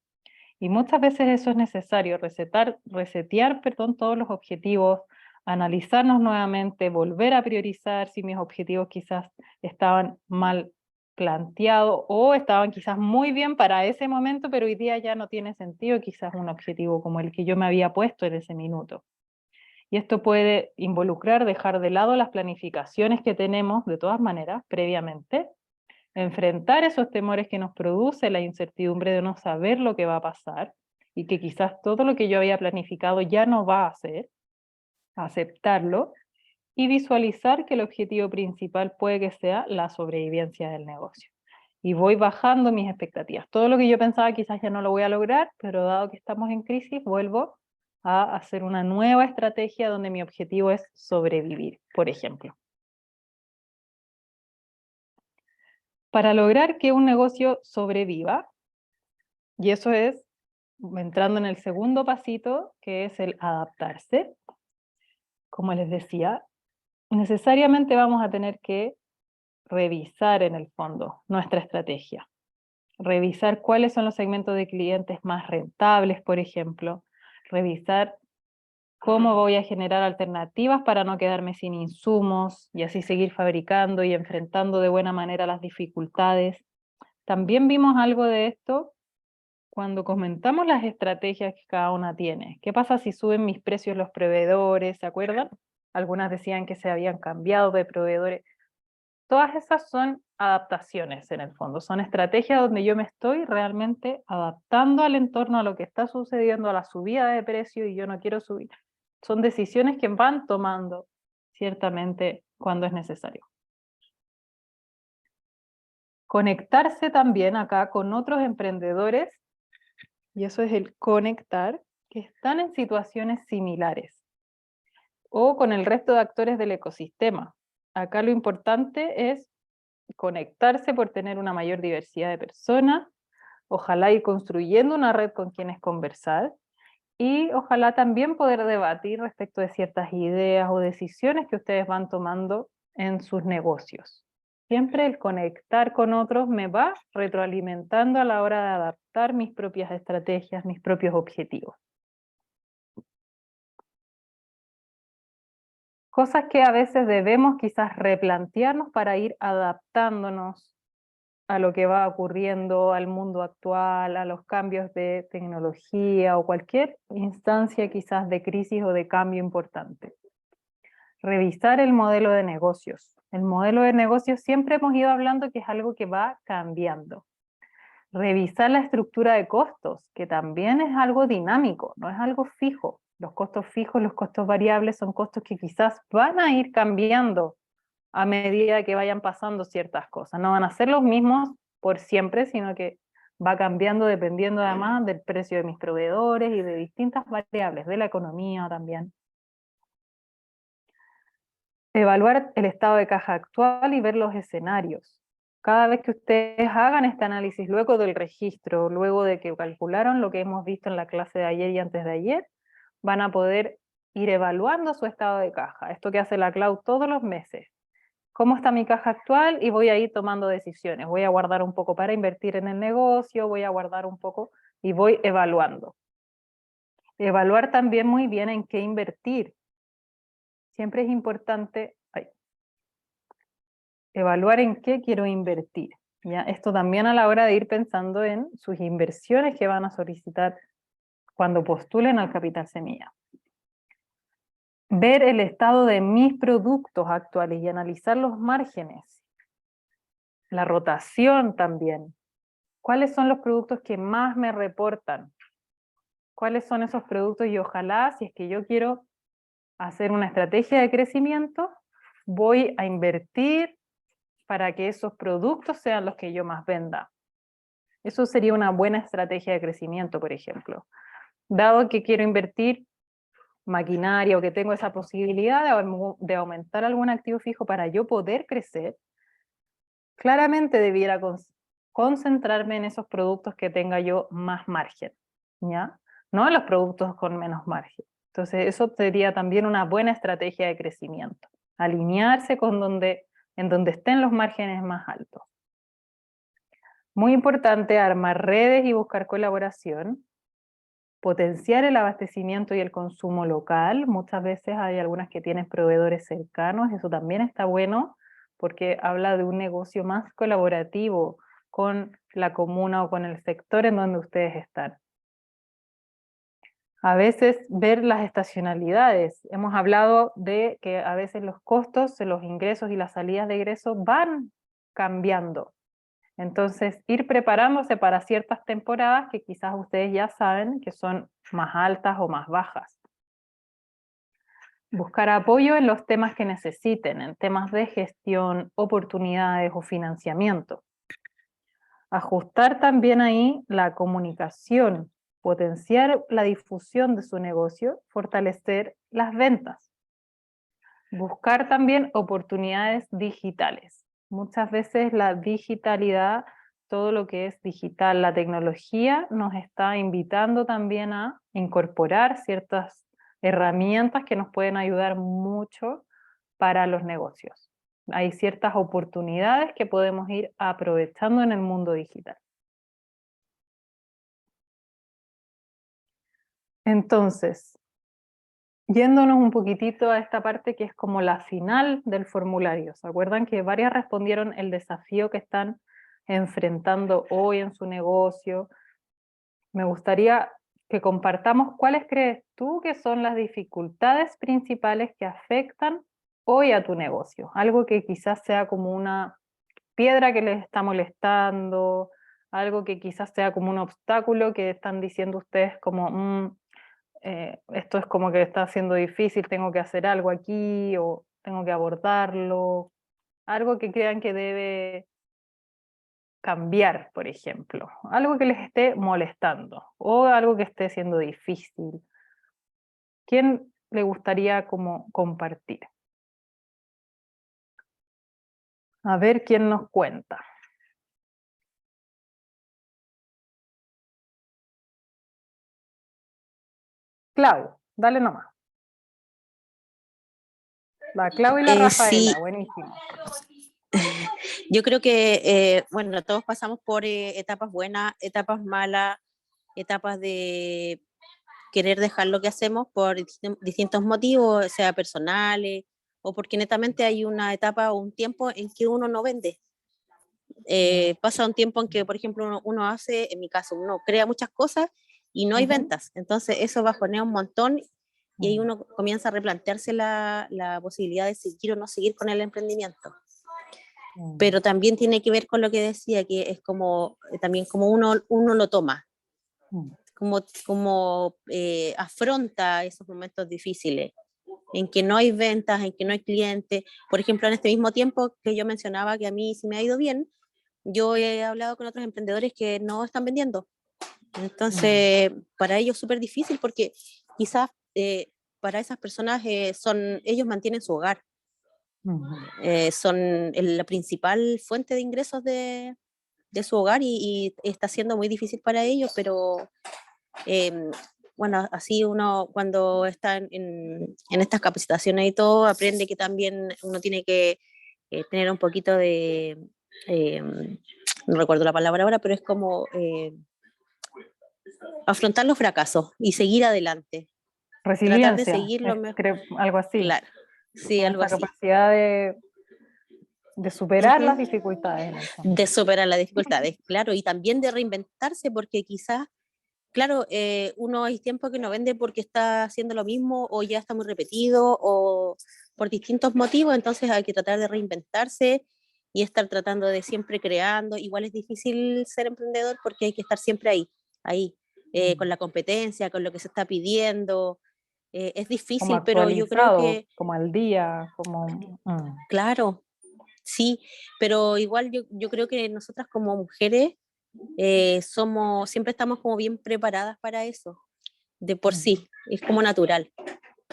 Y muchas veces eso es necesario, resetear todos los objetivos, analizarnos nuevamente, volver a priorizar si mis objetivos quizás estaban mal planteados o estaban quizás muy bien para ese momento, pero hoy día ya no tiene sentido quizás un objetivo como el que yo me había puesto en ese minuto. Y esto puede involucrar dejar de lado las planificaciones que tenemos de todas maneras previamente, enfrentar esos temores que nos produce la incertidumbre de no saber lo que va a pasar y que quizás todo lo que yo había planificado ya no va a ser, aceptarlo y visualizar que el objetivo principal puede que sea la sobrevivencia del negocio. Y voy bajando mis expectativas. Todo lo que yo pensaba quizás ya no lo voy a lograr, pero dado que estamos en crisis, vuelvo a hacer una nueva estrategia donde mi objetivo es sobrevivir, por ejemplo. Para lograr que un negocio sobreviva, y eso es entrando en el segundo pasito, que es el adaptarse, como les decía, necesariamente vamos a tener que revisar en el fondo nuestra estrategia. Revisar cuáles son los segmentos de clientes más rentables, por ejemplo. Revisar cómo voy a generar alternativas para no quedarme sin insumos y así seguir fabricando y enfrentando de buena manera las dificultades. También vimos algo de esto cuando comentamos las estrategias que cada una tiene. ¿Qué pasa si suben mis precios los proveedores? ¿Se acuerdan? Algunas decían que se habían cambiado de proveedores. Todas esas son adaptaciones en el fondo, son estrategias donde yo me estoy realmente adaptando al entorno, a lo que está sucediendo, a la subida de precio y yo no quiero subir. Son decisiones que van tomando ciertamente cuando es necesario. Conectarse también acá con otros emprendedores, y eso es el conectar, que están en situaciones similares, o con el resto de actores del ecosistema. Acá lo importante es conectarse por tener una mayor diversidad de personas, ojalá ir construyendo una red con quienes conversar, y ojalá también poder debatir respecto de ciertas ideas o decisiones que ustedes van tomando en sus negocios. Siempre el conectar con otros me va retroalimentando a la hora de adaptar mis propias estrategias, mis propios objetivos. Cosas que a veces debemos quizás replantearnos para ir adaptándonos a lo que va ocurriendo, al mundo actual, a los cambios de tecnología o cualquier instancia quizás de crisis o de cambio importante. Revisar el modelo de negocios. El modelo de negocios siempre hemos ido hablando que es algo que va cambiando. Revisar la estructura de costos, que también es algo dinámico, no es algo fijo. Los costos fijos, los costos variables son costos que quizás van a ir cambiando a medida que vayan pasando ciertas cosas. No van a ser los mismos por siempre, sino que va cambiando dependiendo además del precio de mis proveedores y de distintas variables, de la economía también. Evaluar el estado de caja actual y ver los escenarios. Cada vez que ustedes hagan este análisis, luego del registro, luego de que calcularon lo que hemos visto en la clase de ayer y antes de ayer, van a poder ir evaluando su estado de caja. Esto que hace la Clau todos los meses. ¿Cómo está mi caja actual? Y voy a ir tomando decisiones. Voy a guardar un poco para invertir en el negocio, voy a guardar un poco y voy evaluando. Evaluar también muy bien en qué invertir. Siempre es importante evaluar en qué quiero invertir. ¿Ya? Esto también a la hora de ir pensando en sus inversiones que van a solicitar cuando postulen al Capital Semilla. Ver el estado de mis productos actuales y analizar los márgenes. La rotación también. ¿Cuáles son los productos que más me reportan? ¿Cuáles son esos productos? Y ojalá, si es que yo quiero hacer una estrategia de crecimiento, voy a invertir para que esos productos sean los que yo más venda. Eso sería una buena estrategia de crecimiento, por ejemplo. Dado que quiero invertir maquinaria o que tengo esa posibilidad de aumentar algún activo fijo para yo poder crecer, claramente debiera concentrarme en esos productos que tenga yo más margen, ¿ya? No en los productos con menos margen. Entonces eso sería también una buena estrategia de crecimiento. Alinearse con en donde estén los márgenes más altos. Muy importante armar redes y buscar colaboración. Potenciar el abastecimiento y el consumo local. Muchas veces hay algunas que tienen proveedores cercanos, eso también está bueno porque habla de un negocio más colaborativo con la comuna o con el sector en donde ustedes están. A veces ver las estacionalidades. Hemos hablado de que a veces los costos, los ingresos y las salidas de egresos van cambiando. Entonces, ir preparándose para ciertas temporadas que quizás ustedes ya saben que son más altas o más bajas. Buscar apoyo en los temas que necesiten, en temas de gestión, oportunidades o financiamiento. Ajustar también ahí la comunicación, potenciar la difusión de su negocio, fortalecer las ventas. Buscar también oportunidades digitales. Muchas veces la digitalidad, todo lo que es digital, la tecnología, nos está invitando también a incorporar ciertas herramientas que nos pueden ayudar mucho para los negocios. Hay ciertas oportunidades que podemos ir aprovechando en el mundo digital. Entonces, yéndonos un poquitito a esta parte que es como la final del formulario. ¿Se acuerdan que varias respondieron el desafío que están enfrentando hoy en su negocio? Me gustaría que compartamos cuáles crees tú que son las dificultades principales que afectan hoy a tu negocio. Algo que quizás sea como una piedra que les está molestando, algo que quizás sea como un obstáculo que están diciendo ustedes como... esto es como que está siendo difícil, tengo que hacer algo aquí o tengo que abordarlo, algo que crean que debe cambiar, por ejemplo, algo que les esté molestando o algo que esté siendo difícil. ¿Quién le gustaría como compartir? A ver quién nos cuenta. Clau, dale nomás. La Clau y la Rafaela, Sí, buenísimo. yo creo que, bueno, todos pasamos por etapas buenas, etapas malas, etapas de querer dejar lo que hacemos por distintos motivos, sea personales o porque netamente hay una etapa o un tiempo en que uno no vende. Pasa un tiempo en que, por ejemplo, uno hace, en mi caso, uno crea muchas cosas y no hay ventas. Entonces eso bajonea un montón y ahí uno comienza a replantearse la posibilidad de seguir o no seguir con el emprendimiento. Pero también tiene que ver con lo que decía, que es como, también como uno lo toma, como afronta esos momentos difíciles, en que no hay ventas, en que no hay clientes. Por ejemplo, en este mismo tiempo que yo mencionaba que a mí sí me ha ido bien, yo he hablado con otros emprendedores que no están vendiendo. Entonces, para ellos es súper difícil porque quizás para esas personas ellos mantienen su hogar. Son la principal fuente de ingresos de su hogar y está siendo muy difícil para ellos, pero bueno, así uno cuando está en estas capacitaciones y todo, aprende que también uno tiene que tener un poquito de, no recuerdo la palabra ahora, pero es como afrontar los fracasos y seguir adelante. Tratar de Resiliencia, seguir lo mejor. creo, algo así. Claro, sí, Como algo esa así. capacidad de superar las dificultades. De superar las dificultades, claro, y también de reinventarse, porque quizás, claro, uno hay tiempo que no vende porque está haciendo lo mismo o ya está muy repetido o por distintos motivos, entonces hay que tratar de reinventarse y estar tratando de siempre creando. Igual es difícil ser emprendedor porque hay que estar siempre ahí, con la competencia, con lo que se está pidiendo. Es Como difícil, pero yo creo actualizado, que, como al día, como... claro, sí, pero igual yo creo que nosotras como mujeres siempre estamos como bien preparadas para eso, de por sí, es como natural,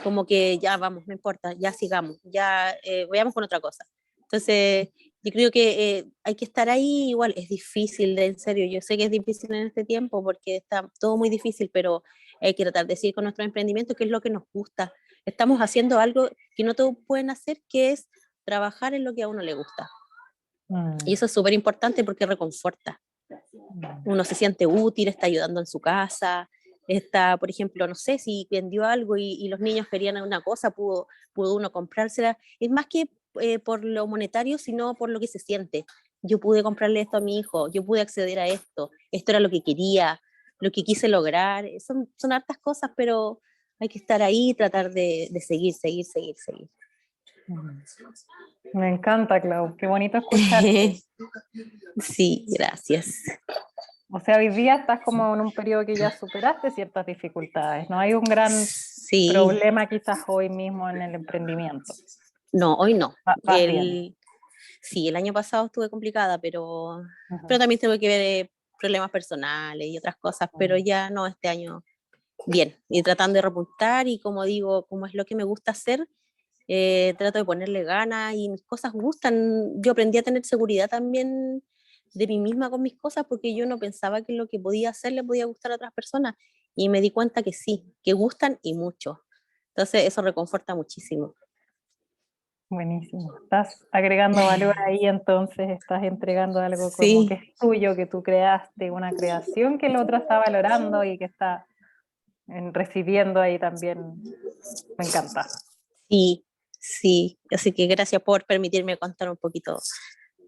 como que ya vamos, no importa, ya sigamos, ya veamos con otra cosa. Entonces, yo creo que hay que estar ahí, igual es difícil, en serio, yo sé que es difícil en este tiempo porque está todo muy difícil, pero hay que tratar de seguir con nuestro emprendimiento, que es lo que nos gusta. Estamos haciendo algo que no todos pueden hacer, que es trabajar en lo que a uno le gusta. Y eso es súper importante porque reconforta. Uno se siente útil, está ayudando en su casa, está, por ejemplo, no sé, si vendió algo y los niños querían una cosa, pudo uno comprársela. Es más que por lo monetario, sino por lo que se siente. Yo pude comprarle esto a mi hijo, yo pude acceder a esto era lo que quería, lo que quise lograr. Son hartas cosas, pero hay que estar ahí y tratar de seguir. Me encanta, Clau, qué bonito escucharte. Sí, gracias. O sea, hoy día estás como en un periodo que ya superaste ciertas dificultades, no hay un gran Sí, problema quizás hoy mismo en el emprendimiento. no, hoy no. Vas bien. Sí, el año pasado estuve complicada, pero Ujú. también tuve que ver problemas personales y otras cosas, pero ya no, este año bien. Y tratando de repuntar y como digo, como es lo que me gusta hacer, trato de ponerle ganas y mis cosas gustan. Yo aprendí a tener seguridad también de mí misma con mis cosas porque yo no pensaba que lo que podía hacer le podía gustar a otras personas y me di cuenta que sí, que gustan y mucho. Entonces eso reconforta muchísimo. Buenísimo. Estás agregando valor ahí, entonces estás entregando algo como que Sí, es tuyo, que tú creaste, una creación que el otro está valorando y que está recibiendo ahí también. Me encanta. sí. Así que gracias por permitirme contar un poquito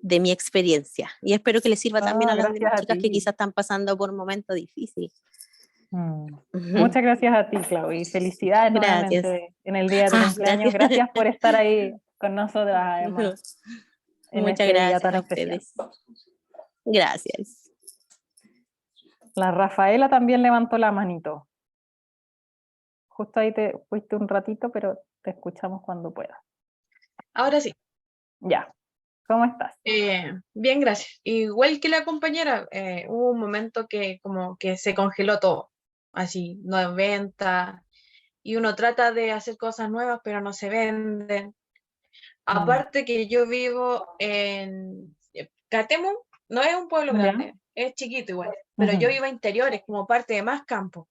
de mi experiencia y espero que les sirva también Ah, a las gracias demás a chicas que ti. quizás están pasando por un momento difícil. Ujú. Muchas gracias a ti, Clau, y felicidades Gracias. nuevamente en el día de tu cumpleaños. Gracias. Gracias por estar ahí con nosotras, además, en Muchas este día gracias tan a especial. ustedes. Gracias. La Rafaela también levantó la manito. Justo ahí te fuiste un ratito, pero te escuchamos cuando puedas. Ahora sí, Ya, ¿cómo estás? bien, gracias. Igual que la compañera, hubo un momento que como que se congeló todo, así, no hay venta, y uno trata de hacer cosas nuevas, pero no se venden. Aparte que yo vivo en Catemu, no es un pueblo ¿Ya? grande, es chiquito igual, pero yo vivo a interiores, como parte de más campo.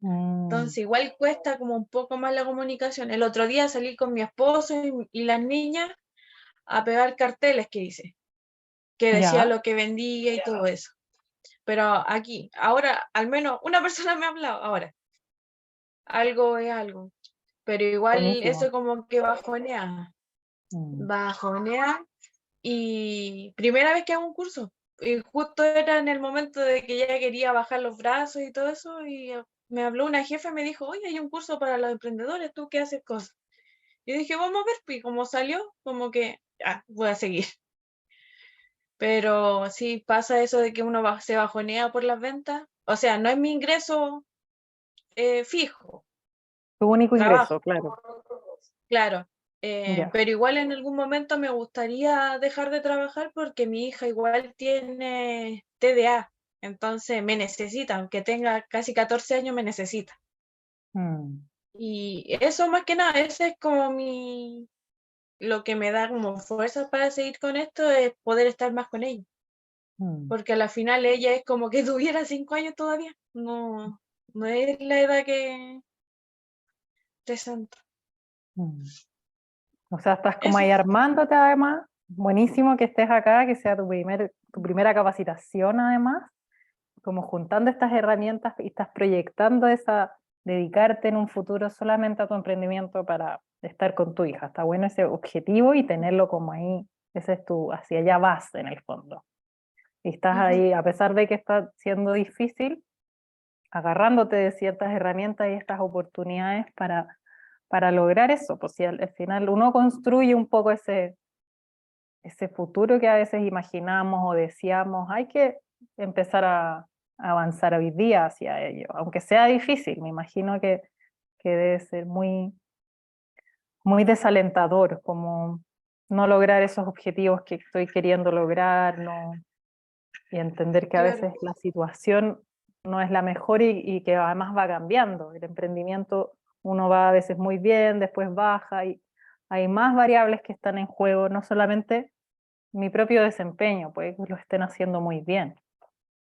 Entonces igual cuesta como un poco más la comunicación. El otro día salí con mi esposo y las niñas a pegar carteles que decía Ya, lo que vendía y todo eso. Pero aquí, ahora, al menos una persona me ha hablado ahora. Algo es algo. Pero igual buenísimo. eso como que bajonea. Bajonea. Y primera vez que hago un curso. Y justo era en el momento de que ya quería bajar los brazos y todo eso. Y me habló una jefa y me dijo, oye, hay un curso para los emprendedores, ¿tú qué haces cosas? Y dije, vamos a ver, y como salió, como que, voy a seguir. Pero sí pasa eso de que uno se bajonea por las ventas. O sea, no es mi ingreso fijo, Tu único ingreso, trabajo, claro. claro. Ya. Pero igual en algún momento me gustaría dejar de trabajar porque mi hija igual tiene TDA. Entonces me necesita, aunque tenga casi 14 años, me necesita. Y eso más que nada, ese es como lo que me da como fuerza para seguir con esto, es poder estar más con ella. Porque a la final ella es como que tuviera 5 años todavía. No, no es la edad que presento. O sea, estás como Eso. ahí armándote además. Buenísimo que estés acá, que sea tu primera capacitación además, como juntando estas herramientas y estás proyectando dedicarte en un futuro solamente a tu emprendimiento para estar con tu hija. Está bueno ese objetivo y tenerlo como ahí, ese es hacia allá vas en el fondo. Y estás ahí, a pesar de que está siendo difícil, agarrándote de ciertas herramientas y estas oportunidades para lograr eso, pues si al final uno construye un poco ese futuro que a veces imaginamos o deseamos, hay que empezar a avanzar hoy día hacia ello, aunque sea difícil, me imagino que debe ser muy, muy desalentador, como no lograr esos objetivos que estoy queriendo lograr, no, y entender que a Claro, veces la situación no es la mejor y que además va cambiando. El emprendimiento uno va a veces muy bien, después baja y hay más variables que están en juego, no solamente mi propio desempeño, puede que lo estén haciendo muy bien,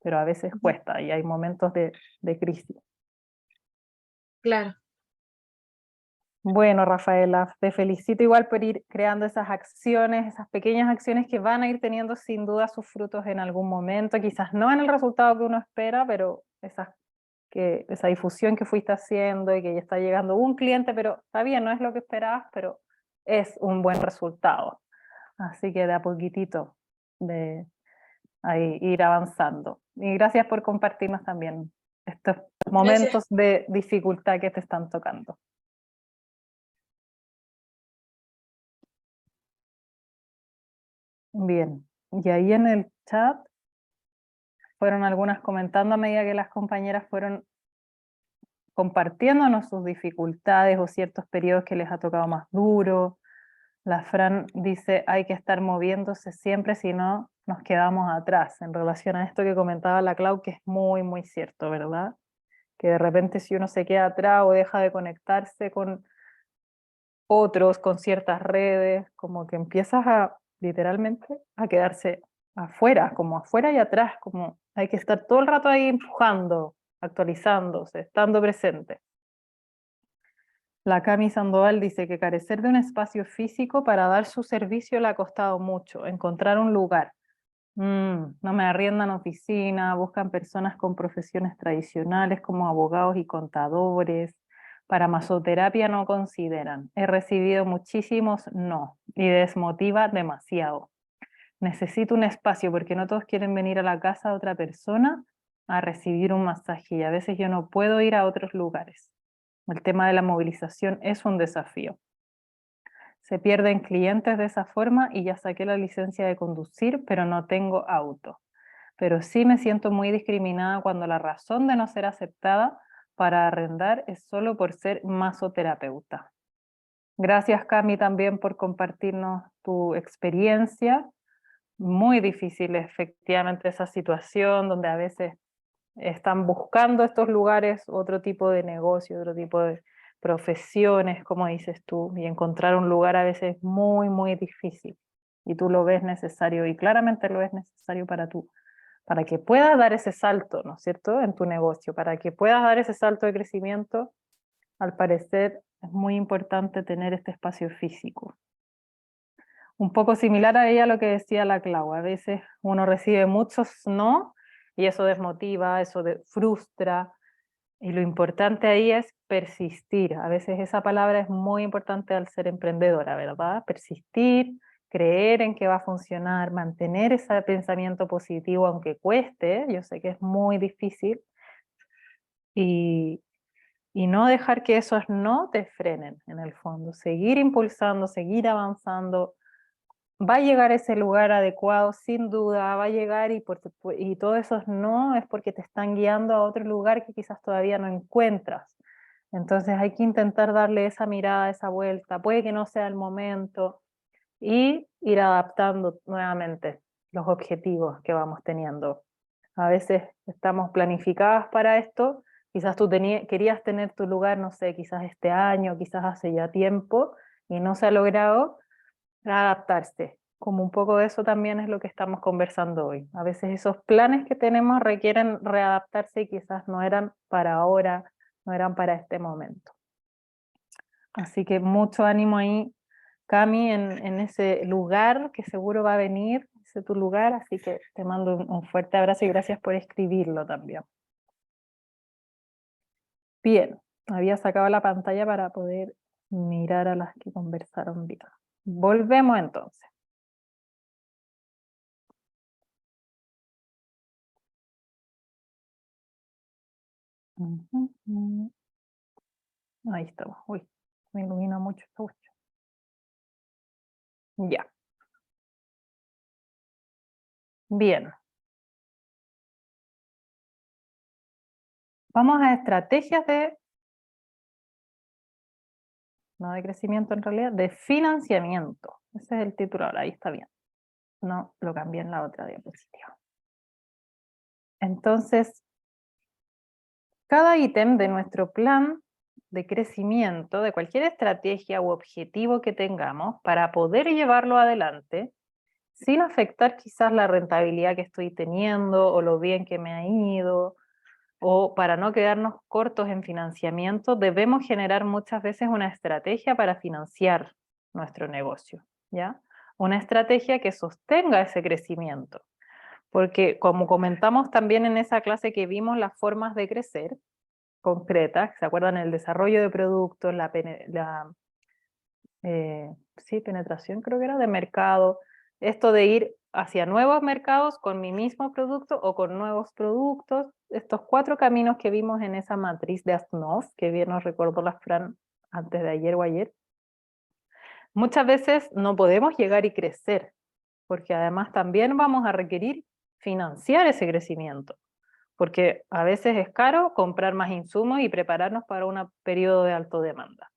pero a veces cuesta y hay momentos de crisis. claro. Bueno, Rafaela, te felicito igual por ir creando esas acciones, esas pequeñas acciones que van a ir teniendo sin duda sus frutos en algún momento, quizás no en el resultado que uno espera, pero esa difusión que fuiste haciendo y que ya está llegando un cliente, pero está bien, no es lo que esperabas, pero es un buen resultado. Así que de a poquitito de ahí ir avanzando. Y gracias por compartirnos también estos momentos de dificultad que te están tocando. Bien, y ahí en el chat fueron algunas comentando a medida que las compañeras fueron compartiéndonos sus dificultades o ciertos periodos que les ha tocado más duro. La Fran dice, hay que estar moviéndose siempre, si no nos quedamos atrás, en relación a esto que comentaba la Clau, que es muy, muy cierto, ¿verdad? Que de repente si uno se queda atrás o deja de conectarse con otros, con ciertas redes, como que empiezas a literalmente a quedarse afuera, como afuera y atrás, como hay que estar todo el rato ahí empujando, actualizándose, estando presente. La Cami Sandoval dice que carecer de un espacio físico para dar su servicio le ha costado mucho, encontrar un lugar. No me arriendan oficina, buscan personas con profesiones tradicionales como abogados y contadores. Para masoterapia no consideran. He recibido muchísimos no y desmotiva demasiado. Necesito un espacio porque no todos quieren venir a la casa de otra persona a recibir un masaje y a veces yo no puedo ir a otros lugares. El tema de la movilización es un desafío. Se pierden clientes de esa forma y ya saqué la licencia de conducir, pero no tengo auto. Pero sí me siento muy discriminada cuando la razón de no ser aceptada para arrendar es solo por ser masoterapeuta. Gracias, Cami, también por compartirnos tu experiencia. Muy difícil efectivamente esa situación donde a veces están buscando estos lugares otro tipo de negocio, otro tipo de profesiones, como dices tú, y encontrar un lugar a veces es muy, muy difícil. Y tú lo ves necesario, y claramente lo ves necesario para que puedas dar ese salto, ¿no es cierto?, en tu negocio, para que puedas dar ese salto de crecimiento, al parecer es muy importante tener este espacio físico. Un poco similar a ella lo que decía la Clau, a veces uno recibe muchos no, y eso desmotiva, eso frustra, y lo importante ahí es persistir. A veces esa palabra es muy importante al ser emprendedora, ¿verdad? Persistir, creer en que va a funcionar, mantener ese pensamiento positivo aunque cueste, yo sé que es muy difícil, y no dejar que esos no te frenen en el fondo, seguir impulsando, seguir avanzando. Va a llegar a ese lugar adecuado, sin duda, va a llegar y todos esos no es porque te están guiando a otro lugar que quizás todavía no encuentras. Entonces hay que intentar darle esa mirada, esa vuelta, puede que no sea el momento, y ir adaptando nuevamente los objetivos que vamos teniendo. A veces estamos planificadas para esto, quizás tú querías tener tu lugar, no sé, quizás este año, quizás hace ya tiempo, y no se ha logrado. Adaptarse, como un poco de eso también es lo que estamos conversando hoy. A veces esos planes que tenemos requieren readaptarse y quizás no eran para ahora, no eran para este momento. Así que mucho ánimo ahí, Cami, en ese lugar que seguro va a venir, ese tu lugar, así que te mando un fuerte abrazo y gracias por escribirlo también. Bien, había sacado la pantalla para poder mirar a las que conversaron bien. Volvemos entonces. Ahí estamos. Uy, me ilumina mucho esta cuestión. Ya. Bien. Vamos a estrategias no de crecimiento en realidad, de financiamiento. Ese es el título ahora, ahí está bien. No, lo cambié en la otra diapositiva. Entonces, cada ítem de nuestro plan de crecimiento, de cualquier estrategia u objetivo que tengamos, para poder llevarlo adelante, sin afectar quizás la rentabilidad que estoy teniendo, o lo bien que me ha ido, o para no quedarnos cortos en financiamiento, debemos generar muchas veces una estrategia para financiar nuestro negocio, ¿ya? Una estrategia que sostenga ese crecimiento. Porque como comentamos también en esa clase que vimos las formas de crecer concretas, ¿se acuerdan? El desarrollo de productos, sí, penetración creo que era de mercado, esto de ir hacia nuevos mercados con mi mismo producto o con nuevos productos, estos 4 caminos que vimos en esa matriz de Aznov, que bien nos recordó la Fran antes de ayer o ayer. Muchas veces no podemos llegar y crecer, porque además también vamos a requerir financiar ese crecimiento, porque a veces es caro comprar más insumos y prepararnos para un periodo de alta demanda.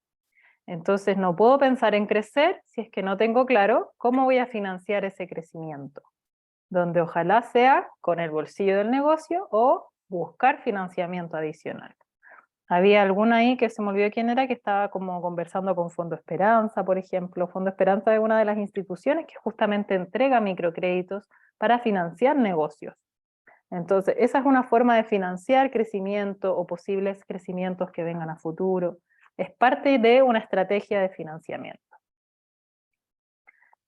Entonces no puedo pensar en crecer si es que no tengo claro cómo voy a financiar ese crecimiento, donde ojalá sea con el bolsillo del negocio o buscar financiamiento adicional. Había alguna ahí que se me olvidó quién era, que estaba como conversando con Fondo Esperanza, por ejemplo. Fondo Esperanza es una de las instituciones que justamente entrega microcréditos para financiar negocios. Entonces, esa es una forma de financiar crecimiento o posibles crecimientos que vengan a futuro. Es parte de una estrategia de financiamiento.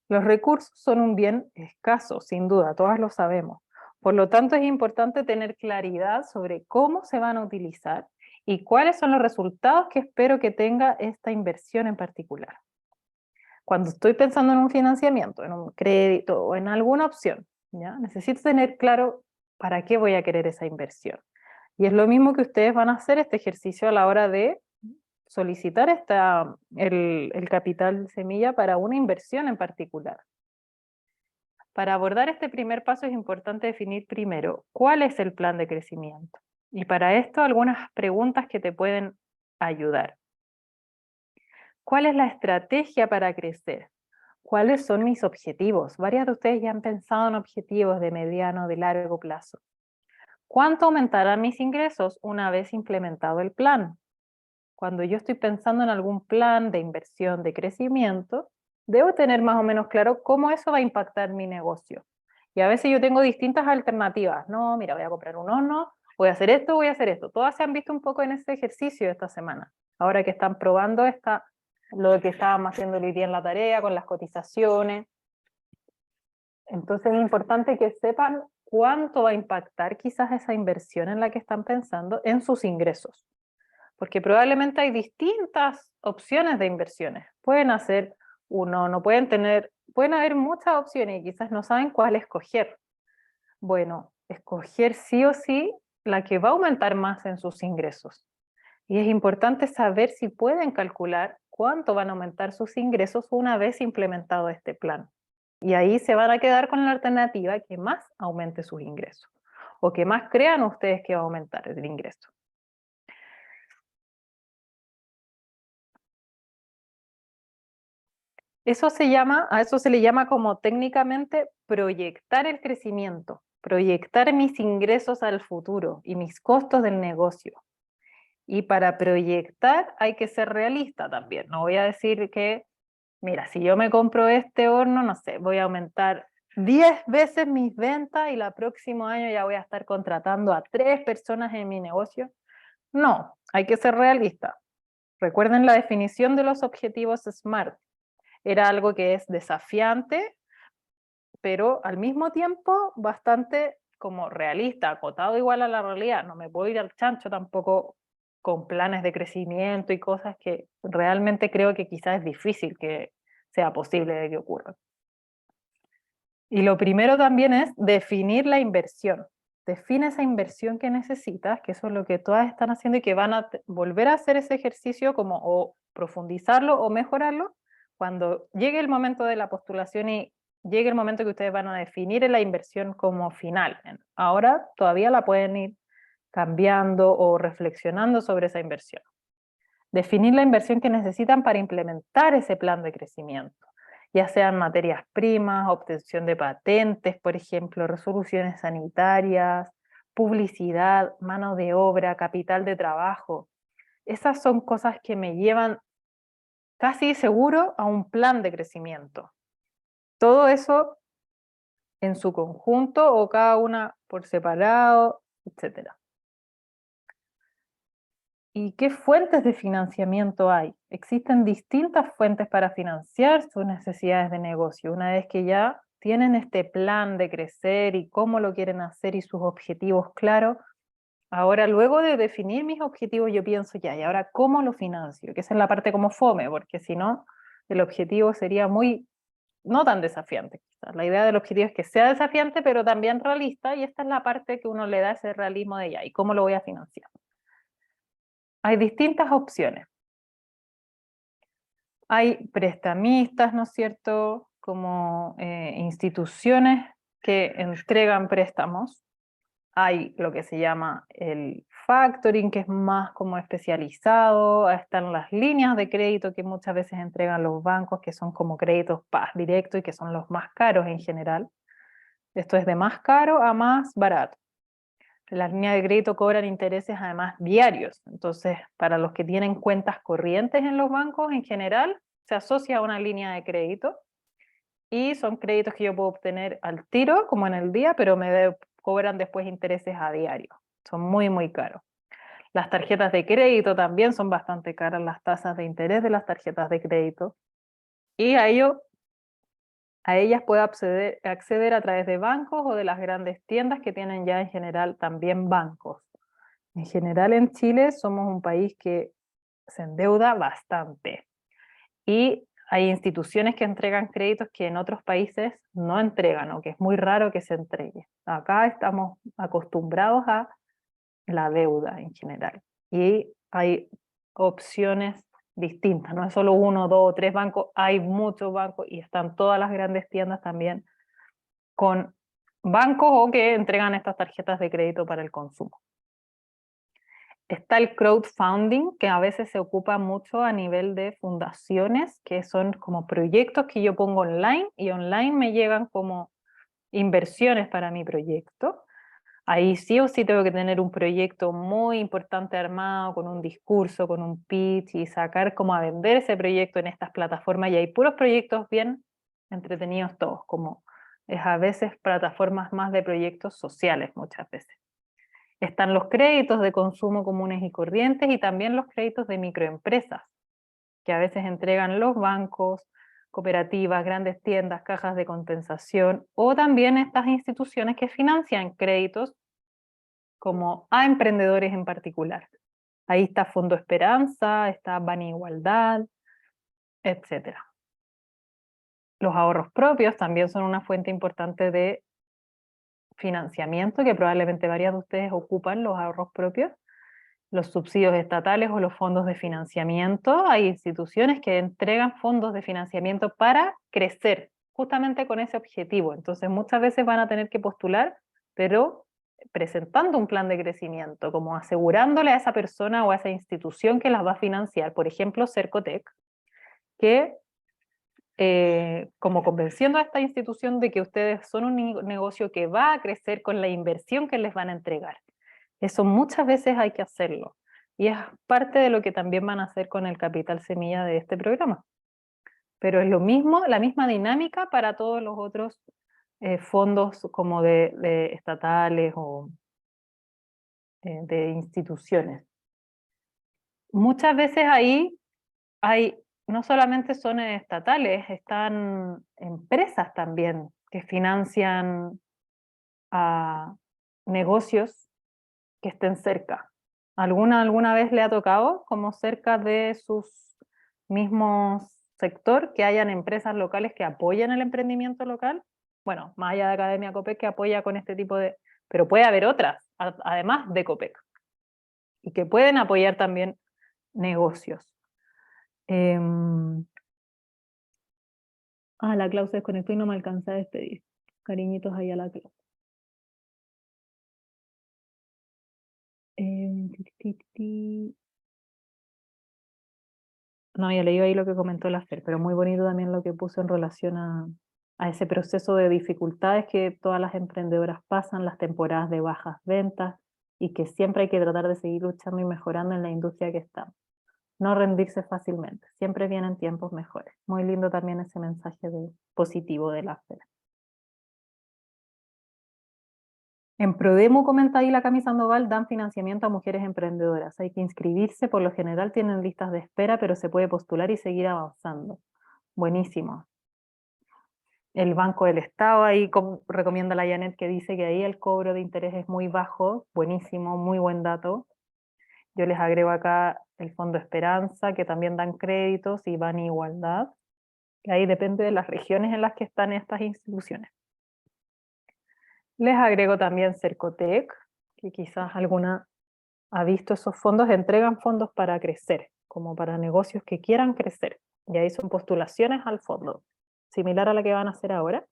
Los recursos son un bien escaso, sin duda, todas lo sabemos. Por lo tanto, es importante tener claridad sobre cómo se van a utilizar y cuáles son los resultados que espero que tenga esta inversión en particular. Cuando estoy pensando en un financiamiento, en un crédito o en alguna opción, ¿ya? Necesito tener claro para qué voy a querer esa inversión. Y es lo mismo que ustedes van a hacer este ejercicio a la hora de solicitar el capital semilla para una inversión en particular. Para abordar este primer paso es importante definir primero cuál es el plan de crecimiento. Y para esto algunas preguntas que te pueden ayudar. ¿Cuál es la estrategia para crecer? ¿Cuáles son mis objetivos? Varias de ustedes ya han pensado en objetivos de mediano, de largo plazo. ¿Cuánto aumentarán mis ingresos una vez implementado el plan? Cuando yo estoy pensando en algún plan de inversión, de crecimiento, debo tener más o menos claro cómo eso va a impactar mi negocio. Y a veces yo tengo distintas alternativas. No, mira, voy a comprar un horno, voy a hacer esto, voy a hacer esto. Todas se han visto un poco en ese ejercicio esta semana. Ahora que están probando lo que estábamos haciendo hoy día en la tarea, con las cotizaciones. Entonces es importante que sepan cuánto va a impactar quizás esa inversión en la que están pensando en sus ingresos. Porque probablemente hay distintas opciones de inversiones. Pueden hacer pueden haber muchas opciones y quizás no saben cuál escoger. Bueno, escoger sí o sí la que va a aumentar más en sus ingresos. Y es importante saber si pueden calcular cuánto van a aumentar sus ingresos una vez implementado este plan. Y ahí se van a quedar con la alternativa que más aumente sus ingresos, o que más crean ustedes que va a aumentar el ingreso. A eso se le llama como técnicamente proyectar el crecimiento, proyectar mis ingresos al futuro y mis costos del negocio. Y para proyectar hay que ser realista también. No voy a decir que, mira, si yo me compro este horno, no sé, voy a aumentar 10 veces mis ventas y el próximo año ya voy a estar contratando a 3 personas en mi negocio. No, hay que ser realista. Recuerden la definición de los objetivos SMART. Era algo que es desafiante, pero al mismo tiempo bastante como realista, acotado igual a la realidad. No me puedo ir al chancho tampoco con planes de crecimiento y cosas que realmente creo que quizás es difícil que sea posible de que ocurra. Y lo primero también es definir la inversión. Define esa inversión que necesitas, que eso es lo que todas están haciendo y que van a volver a hacer ese ejercicio como o profundizarlo o mejorarlo cuando llegue el momento de la postulación y llegue el momento que ustedes van a definir la inversión como final. Ahora todavía la pueden ir cambiando o reflexionando sobre esa inversión. Definir la inversión que necesitan para implementar ese plan de crecimiento, ya sean materias primas, obtención de patentes, por ejemplo, resoluciones sanitarias, publicidad, mano de obra, capital de trabajo. Esas son cosas que me llevan casi seguro a un plan de crecimiento. Todo eso en su conjunto o cada una por separado, etc. ¿Y qué fuentes de financiamiento hay? Existen distintas fuentes para financiar sus necesidades de negocio. Una vez que ya tienen este plan de crecer y cómo lo quieren hacer y sus objetivos claros, ahora luego de definir mis objetivos yo pienso ya, ¿y ahora cómo lo financio? Que esa es la parte como fome, porque si no, el objetivo sería no tan desafiante quizás. La idea del objetivo es que sea desafiante, pero también realista, y esta es la parte que uno le da ese realismo de ya, ¿y cómo lo voy a financiar? Hay distintas opciones. Hay prestamistas, ¿no es cierto?, como instituciones que entregan préstamos. Hay lo que se llama el factoring, que es más como especializado. Están las líneas de crédito que muchas veces entregan los bancos, que son como créditos paz directo y que son los más caros en general. Esto es de más caro a más barato. Las líneas de crédito cobran intereses además diarios. Entonces, para los que tienen cuentas corrientes en los bancos, en general, se asocia a una línea de crédito y son créditos que yo puedo obtener al tiro, como en el día, pero cobran después intereses a diario. Son muy, muy caros. Las tarjetas de crédito también son bastante caras, las tasas de interés de las tarjetas de crédito. Y a ellas puedo acceder a través de bancos o de las grandes tiendas que tienen ya en general también bancos. En general en Chile somos un país que se endeuda bastante. Y hay instituciones que entregan créditos que en otros países no entregan, o que es muy raro que se entregue. Acá estamos acostumbrados a la deuda en general. Y hay opciones distintas, no es solo 1, 2 o 3 bancos, hay muchos bancos y están todas las grandes tiendas también con bancos o que entregan estas tarjetas de crédito para el consumo. Está el crowdfunding, que a veces se ocupa mucho a nivel de fundaciones, que son como proyectos que yo pongo online y online me llegan como inversiones para mi proyecto. Ahí sí o sí tengo que tener un proyecto muy importante armado, con un discurso, con un pitch y sacar como a vender ese proyecto en estas plataformas. Y hay puros proyectos bien entretenidos todos, como es a veces plataformas más de proyectos sociales muchas veces. Están los créditos de consumo comunes y corrientes y también los créditos de microempresas, que a veces entregan los bancos, cooperativas, grandes tiendas, cajas de compensación, o también estas instituciones que financian créditos como a emprendedores en particular. Ahí está Fondo Esperanza, está Ban Igualdad, etc. Los ahorros propios también son una fuente importante de financiamiento, que probablemente varias de ustedes ocupan los ahorros propios. Los subsidios estatales o los fondos de financiamiento. Hay instituciones que entregan fondos de financiamiento para crecer, justamente con ese objetivo. Entonces muchas veces van a tener que postular, pero presentando un plan de crecimiento, como asegurándole a esa persona o a esa institución que las va a financiar, por ejemplo Cercotec, que como convenciendo a esta institución de que ustedes son un negocio que va a crecer con la inversión que les van a entregar. Eso muchas veces hay que hacerlo. Y es parte de lo que también van a hacer con el capital semilla de este programa. Pero es lo mismo, la misma dinámica para todos los otros fondos como de estatales o de instituciones. Muchas veces ahí no solamente son estatales, están empresas también que financian a negocios que estén cerca. ¿Alguna vez le ha tocado, como cerca de sus mismos sector, que hayan empresas locales que apoyen el emprendimiento local? Bueno, más allá de Academia Copec que apoya con este tipo de... Pero puede haber otras, además de Copec, y que pueden apoyar también negocios. La Clau se desconectó y no me alcanza a despedir. Cariñitos ahí a la Clau. No había leído ahí lo que comentó la Fer, pero muy bonito también lo que puso en relación a ese proceso de dificultades que todas las emprendedoras pasan, las temporadas de bajas ventas, y que siempre hay que tratar de seguir luchando y mejorando en la industria que estamos. No rendirse fácilmente, siempre vienen tiempos mejores. Muy lindo también ese mensaje positivo de la Fer. En Prodemo, comenta ahí la Cami Sandoval, dan financiamiento a mujeres emprendedoras. Hay que inscribirse, por lo general tienen listas de espera, pero se puede postular y seguir avanzando. Buenísimo. El Banco del Estado, ahí recomienda la Janet, que dice que ahí el cobro de interés es muy bajo. Buenísimo, muy buen dato. Yo les agrego acá el Fondo Esperanza, que también dan créditos y van en igualdad. Ahí depende de las regiones en las que están estas instituciones. Les agrego también Cercotec, que quizás alguna ha visto esos fondos. Entregan fondos para crecer, como para negocios que quieran crecer. Y ahí son postulaciones al fondo, similar a la que van a hacer ahora.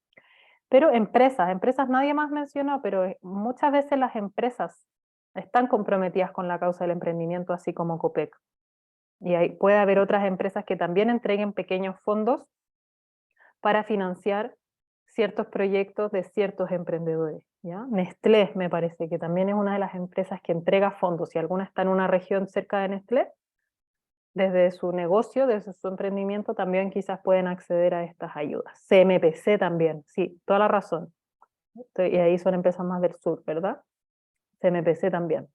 Pero empresas nadie más mencionó, pero muchas veces las empresas están comprometidas con la causa del emprendimiento, así como Copec. Y ahí puede haber otras empresas que también entreguen pequeños fondos para financiar ciertos proyectos de ciertos emprendedores, ¿ya? Nestlé me parece que también es una de las empresas que entrega fondos. Si alguna está en una región cerca de Nestlé, desde su negocio, desde su emprendimiento, también quizás pueden acceder a estas ayudas. CMPC también, sí, toda la razón. Y ahí son empresas más del sur, ¿verdad? CMPC también.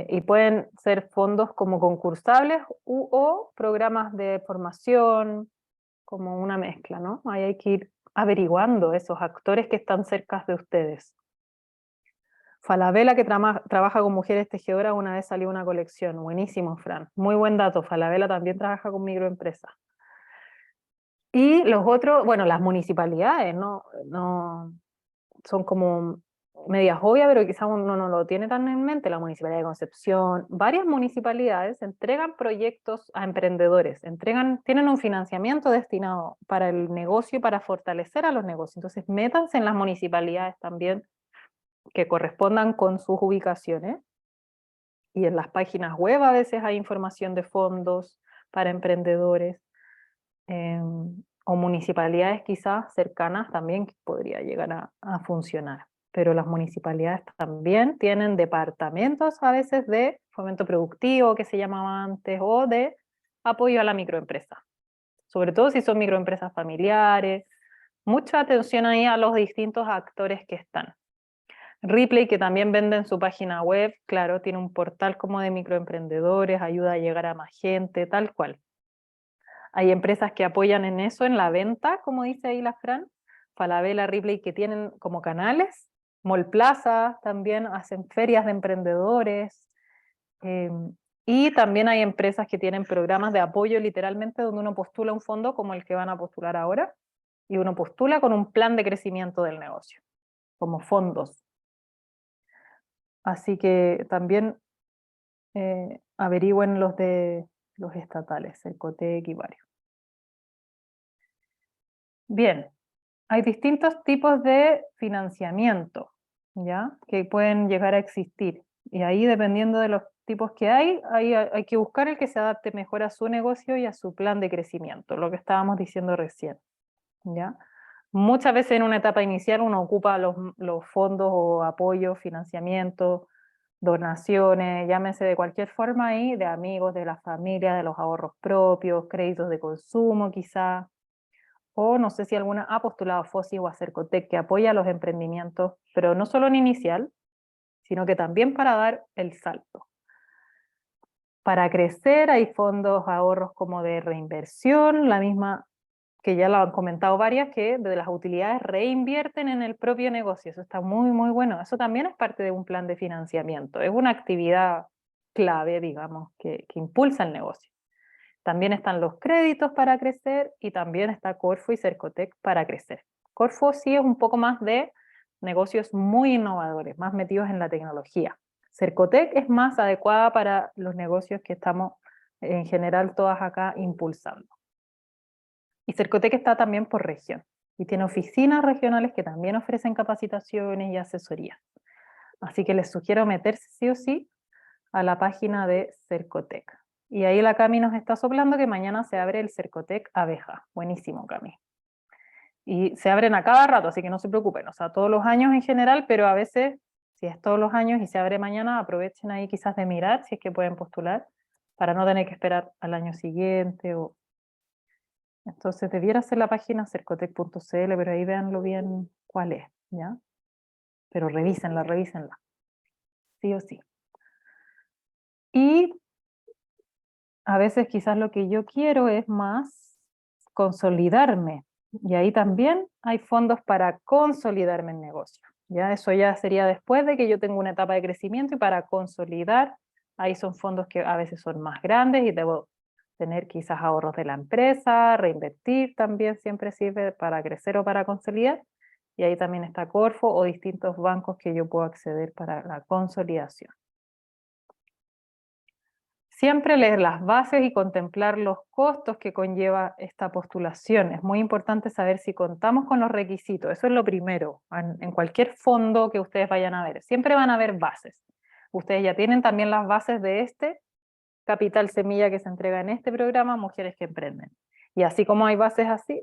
Y pueden ser fondos como concursables o programas de formación, como una mezcla, ¿no? Ahí hay que ir averiguando esos actores que están cerca de ustedes. Falabella, que trabaja con mujeres tejedoras, una vez salió una colección. Buenísimo, Fran. Muy buen dato. Falabella también trabaja con microempresas. Y los otros, bueno, las municipalidades, no son como medias obvias, pero quizás uno no lo tiene tan en mente. La Municipalidad de Concepción, varias municipalidades entregan proyectos a emprendedores, tienen un financiamiento destinado para el negocio y para fortalecer a los negocios. Entonces, métanse en las municipalidades también que correspondan con sus ubicaciones. Y en las páginas web a veces hay información de fondos para emprendedores, o municipalidades quizás cercanas también que podría llegar a funcionar. Pero las municipalidades también tienen departamentos a veces de fomento productivo, que se llamaba antes, o de apoyo a la microempresa. Sobre todo si son microempresas familiares. Mucha atención ahí a los distintos actores que están. Ripley, que también vende en su página web, claro, tiene un portal como de microemprendedores, ayuda a llegar a más gente, tal cual. Hay empresas que apoyan en eso, en la venta, como dice ahí la Fran. Falabella, Ripley, que tienen como canales. Mallplaza también hacen ferias de emprendedores. Y también hay empresas que tienen programas de apoyo literalmente donde uno postula un fondo como el que van a postular ahora y uno postula con un plan de crecimiento del negocio, como fondos. Así que también averigüen los de los estatales, Cercotec y varios. Bien, hay distintos tipos de financiamiento, ¿ya? Que pueden llegar a existir. Y ahí, dependiendo de los tipos que hay que buscar el que se adapte mejor a su negocio y a su plan de crecimiento, lo que estábamos diciendo recién, ¿ya? Muchas veces en una etapa inicial uno ocupa los fondos o apoyo, financiamiento, donaciones, llámese de cualquier forma ahí, de amigos, de la familia, de los ahorros propios, créditos de consumo quizá, o no sé si alguna ha postulado FOSI o a Cercotec, que apoya los emprendimientos, pero no solo en inicial, sino que también para dar el salto. Para crecer hay fondos, ahorros como de reinversión, la misma que ya lo han comentado varias, que de las utilidades reinvierten en el propio negocio. Eso está muy, muy bueno. Eso también es parte de un plan de financiamiento. Es una actividad clave, digamos, que impulsa el negocio. También están los créditos para crecer y también está Corfo y Cercotec para crecer. Corfo sí es un poco más de negocios muy innovadores, más metidos en la tecnología. Cercotec es más adecuada para los negocios que estamos en general todas acá impulsando. Y Cercotec está también por región y tiene oficinas regionales que también ofrecen capacitaciones y asesorías. Así que les sugiero meterse sí o sí a la página de Cercotec. Y ahí la Cami nos está soplando que mañana se abre el Cercotec Abeja. Buenísimo, Cami. Y se abren a cada rato, así que no se preocupen. O sea, todos los años en general, pero a veces, si es todos los años y se abre mañana, aprovechen ahí quizás de mirar si es que pueden postular, para no tener que esperar al año siguiente. Entonces debiera ser la página cercotec.cl, pero ahí véanlo bien cuál es, ¿ya? pero revísenla, revísenla. Sí o sí. Y a veces quizás lo que yo quiero es más consolidarme. Y ahí también hay fondos para consolidarme en negocio. Ya eso ya sería después de que yo tengo una etapa de crecimiento, y para consolidar, ahí son fondos que a veces son más grandes y debo tener quizás ahorros de la empresa, reinvertir también siempre sirve para crecer o para consolidar. Y ahí también está Corfo o distintos bancos que yo puedo acceder para la consolidación. Siempre leer las bases y contemplar los costos que conlleva esta postulación. Es muy importante saber si contamos con los requisitos. Eso es lo primero. En cualquier fondo que ustedes vayan a ver, siempre van a haber bases. Ustedes ya tienen también las bases de este Capital Semilla que se entrega en este programa, Mujeres que Emprenden. Y así como hay bases así,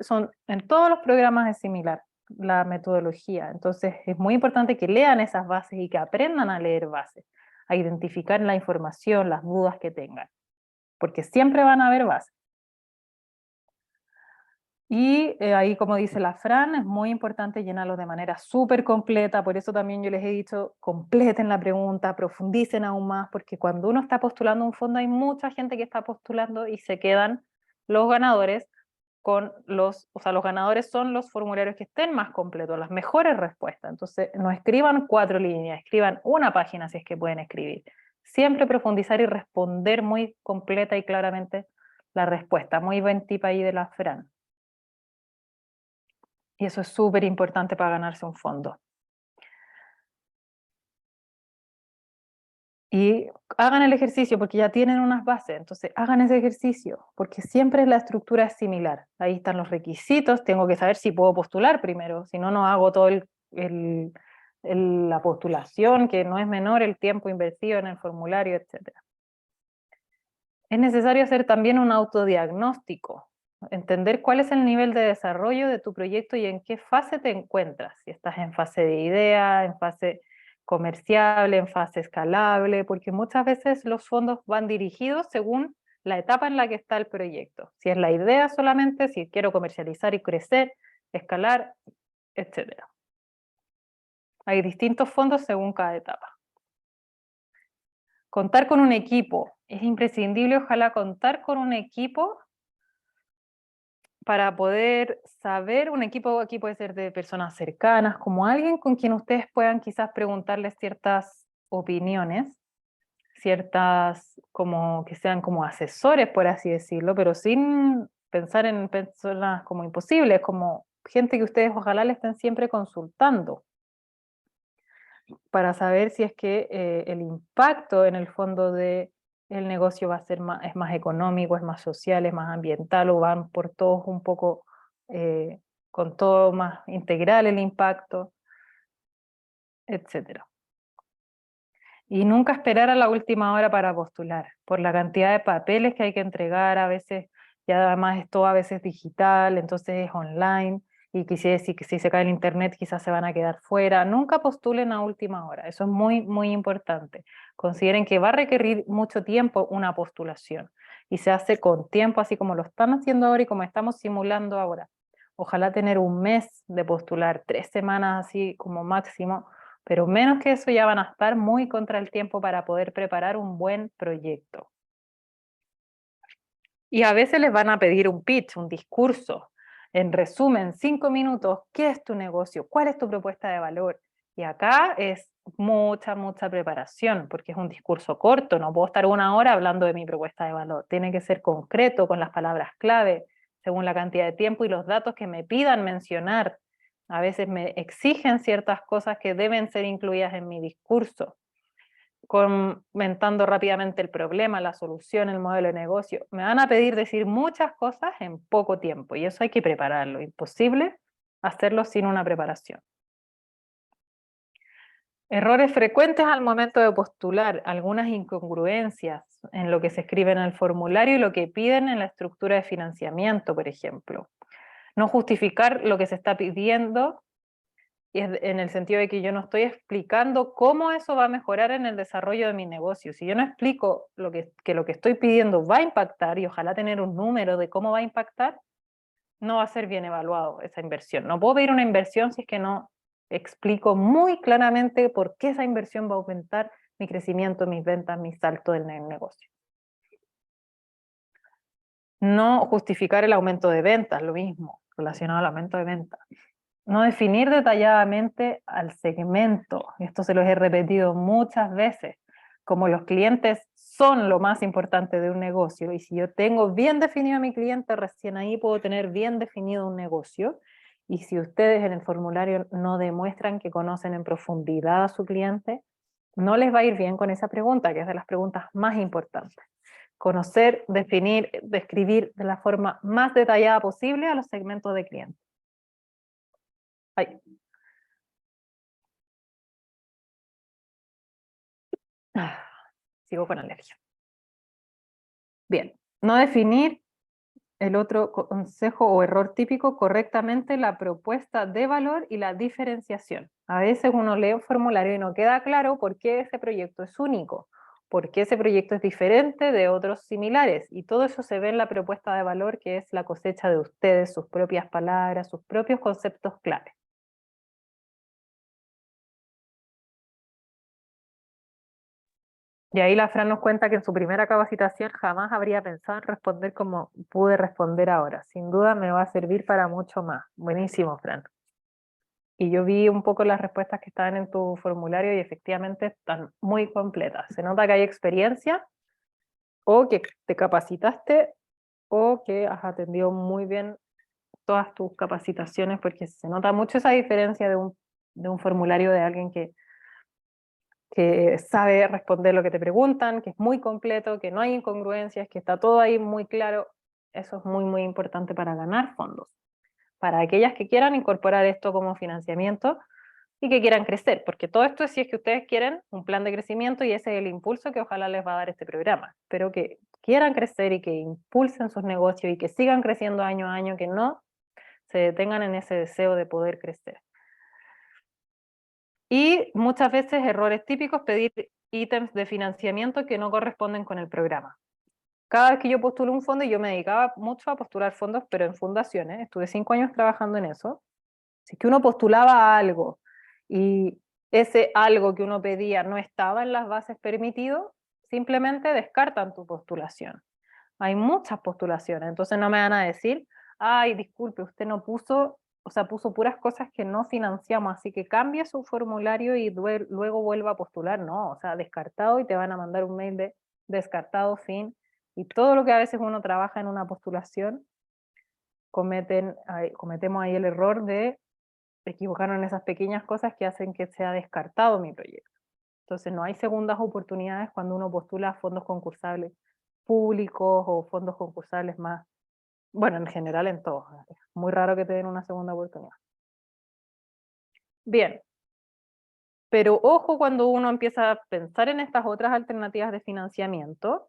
en todos los programas es similar la metodología. Entonces es muy importante que lean esas bases y que aprendan a leer bases, a identificar la información, las dudas que tengan, porque siempre van a haber bases. Y ahí, como dice la Fran, es muy importante llenarlo de manera súper completa, por eso también yo les he dicho, completen la pregunta, profundicen aún más, porque cuando uno está postulando un fondo hay mucha gente que está postulando y se quedan los ganadores con los ganadores son los formularios que estén más completos, las mejores respuestas. Entonces, no escriban 4 líneas, escriban una página si es que pueden escribir. Siempre profundizar y responder muy completa y claramente la respuesta. Muy buen tip ahí de la Fran. Y eso es súper importante para ganarse un fondo. Y hagan el ejercicio porque ya tienen unas bases, entonces hagan ese ejercicio, porque siempre la estructura es similar. Ahí están los requisitos, tengo que saber si puedo postular primero, si no, no hago todo la postulación, que no es menor el tiempo invertido en el formulario, etc. Es necesario hacer también un autodiagnóstico, entender cuál es el nivel de desarrollo de tu proyecto y en qué fase te encuentras, si estás en fase de idea, en fase comerciable, en fase escalable, porque muchas veces los fondos van dirigidos según la etapa en la que está el proyecto. Si es la idea solamente, si quiero comercializar y crecer, escalar, etc. Hay distintos fondos según cada etapa. Contar con un equipo. Es imprescindible, ojalá, contar con un equipo para poder saber, un equipo aquí puede ser de personas cercanas, como alguien con quien ustedes puedan quizás preguntarles ciertas opiniones, ciertas como que sean como asesores, por así decirlo, pero sin pensar en personas como imposibles, como gente que ustedes ojalá le estén siempre consultando, para saber si es que el impacto en el fondo de el negocio va a ser es más económico, es más social, es más ambiental, o van por todos un poco con todo más integral el impacto, etcétera. Y nunca esperar a la última hora para postular, por la cantidad de papeles que hay que entregar, a veces, y además es todo a veces digital, entonces es online, y quisiera decir que si se cae el internet quizás se van a quedar fuera. Nunca postulen a última hora, eso es muy, muy importante. Consideren que va a requerir mucho tiempo una postulación, y se hace con tiempo, así como lo están haciendo ahora y como estamos simulando ahora. Ojalá tener un mes de postular, 3 semanas así como máximo, pero menos que eso ya van a estar muy contra el tiempo para poder preparar un buen proyecto. Y a veces les van a pedir un pitch, un discurso. En resumen, 5 minutos, ¿qué es tu negocio? ¿Cuál es tu propuesta de valor? Y acá es mucha, mucha preparación, porque es un discurso corto, no puedo estar 1 hora hablando de mi propuesta de valor. Tiene que ser concreto, con las palabras clave, según la cantidad de tiempo y los datos que me pidan mencionar. A veces me exigen ciertas cosas que deben ser incluidas en mi discurso, comentando rápidamente el problema, la solución, el modelo de negocio. Me van a pedir decir muchas cosas en poco tiempo y eso hay que prepararlo. Imposible hacerlo sin una preparación. Errores frecuentes al momento de postular, algunas incongruencias en lo que se escribe en el formulario y lo que piden en la estructura de financiamiento, por ejemplo. No justificar lo que se está pidiendo, en el sentido de que yo no estoy explicando cómo eso va a mejorar en el desarrollo de mi negocio. Si yo no explico lo que estoy pidiendo va a impactar, y ojalá tener un número de cómo va a impactar, no va a ser bien evaluado esa inversión. No puedo pedir una inversión si es que no explico muy claramente por qué esa inversión va a aumentar mi crecimiento, mis ventas, mi salto en el negocio. No justificar el aumento de ventas, lo mismo, relacionado al aumento de ventas. No definir detalladamente al segmento, esto se los he repetido muchas veces, como los clientes son lo más importante de un negocio, y si yo tengo bien definido a mi cliente, recién ahí puedo tener bien definido un negocio, y si ustedes en el formulario no demuestran que conocen en profundidad a su cliente, no les va a ir bien con esa pregunta, que es de las preguntas más importantes. Conocer, definir, describir de la forma más detallada posible a los segmentos de clientes. Ay. Sigo con alergia. Bien, no definir el otro consejo o error típico correctamente la propuesta de valor y la diferenciación. A veces uno lee un formulario y no queda claro por qué ese proyecto es único, por qué ese proyecto es diferente de otros similares, y todo eso se ve en la propuesta de valor, que es la cosecha de ustedes, sus propias palabras, sus propios conceptos clave. Y ahí la Fran nos cuenta que en su primera capacitación jamás habría pensado en responder como pude responder ahora. Sin duda me va a servir para mucho más. Buenísimo, Fran. Y yo vi un poco las respuestas que estaban en tu formulario y efectivamente están muy completas. Se nota que hay experiencia, o que te capacitaste, o que has atendido muy bien todas tus capacitaciones, porque se nota mucho esa diferencia de un formulario de alguien que sabe responder lo que te preguntan, que es muy completo, que no hay incongruencias, que está todo ahí muy claro. Eso es muy, muy importante para ganar fondos. Para aquellas que quieran incorporar esto como financiamiento y que quieran crecer, porque todo esto es si es que ustedes quieren un plan de crecimiento, y ese es el impulso que ojalá les va a dar este programa. Pero que quieran crecer y que impulsen sus negocios y que sigan creciendo año a año, que no se detengan en ese deseo de poder crecer. Y muchas veces errores típicos, pedir ítems de financiamiento que no corresponden con el programa. Cada vez que yo postulo un fondo, y yo me dedicaba mucho a postular fondos, pero en fundaciones, estuve 5 años trabajando en eso, si es que uno postulaba algo y ese algo que uno pedía no estaba en las bases permitido, simplemente descartan tu postulación. Hay muchas postulaciones, entonces no me van a decir, ay, disculpe, usted no puso, o sea, puso puras cosas que no financiamos, así que cambie su formulario y luego vuelva a postular. No, o sea, descartado, y te van a mandar un mail de descartado, fin. Y todo lo que a veces uno trabaja en una postulación, cometemos ahí el error de equivocarnos en esas pequeñas cosas que hacen que sea descartado mi proyecto. Entonces no hay segundas oportunidades cuando uno postula fondos concursables públicos o fondos concursables más, bueno, en general en todos. Es muy raro que te den una segunda oportunidad. Bien, pero ojo cuando uno empieza a pensar en estas otras alternativas de financiamiento,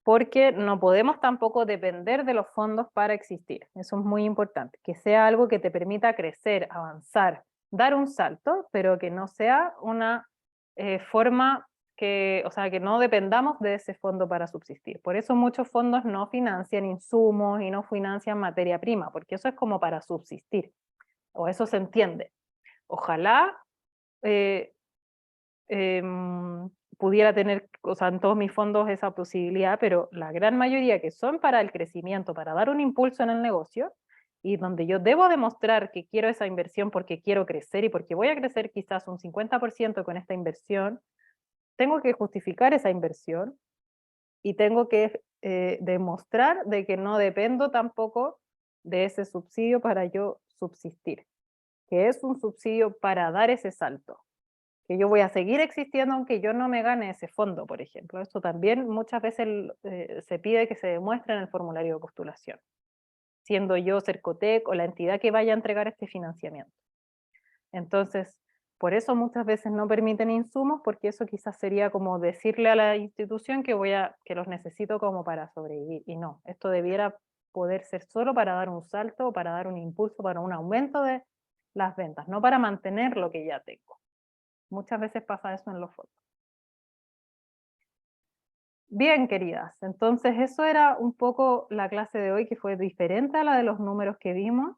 porque no podemos tampoco depender de los fondos para existir. Eso es muy importante, que sea algo que te permita crecer, avanzar, dar un salto, pero que no sea una forma que, o sea, que no dependamos de ese fondo para subsistir. Por eso muchos fondos no financian insumos y no financian materia prima, porque eso es como para subsistir, o eso se entiende. Ojalá pudiera tener, o sea, en todos mis fondos esa posibilidad, pero la gran mayoría que son para el crecimiento, para dar un impulso en el negocio, y donde yo debo demostrar que quiero esa inversión porque quiero crecer y porque voy a crecer quizás un 50% con esta inversión, tengo que justificar esa inversión y tengo que demostrar de que no dependo tampoco de ese subsidio para yo subsistir, que es un subsidio para dar ese salto, que yo voy a seguir existiendo aunque yo no me gane ese fondo, por ejemplo. Esto también muchas veces se pide que se demuestre en el formulario de postulación, siendo yo Cercotec o la entidad que vaya a entregar este financiamiento. Entonces, por eso muchas veces no permiten insumos, porque eso quizás sería como decirle a la institución que los necesito como para sobrevivir, y no, esto debiera poder ser solo para dar un salto, para dar un impulso, para un aumento de las ventas, no para mantener lo que ya tengo. Muchas veces pasa eso en los fondos. Bien, queridas, entonces eso era un poco la clase de hoy, que fue diferente a la de los números que vimos.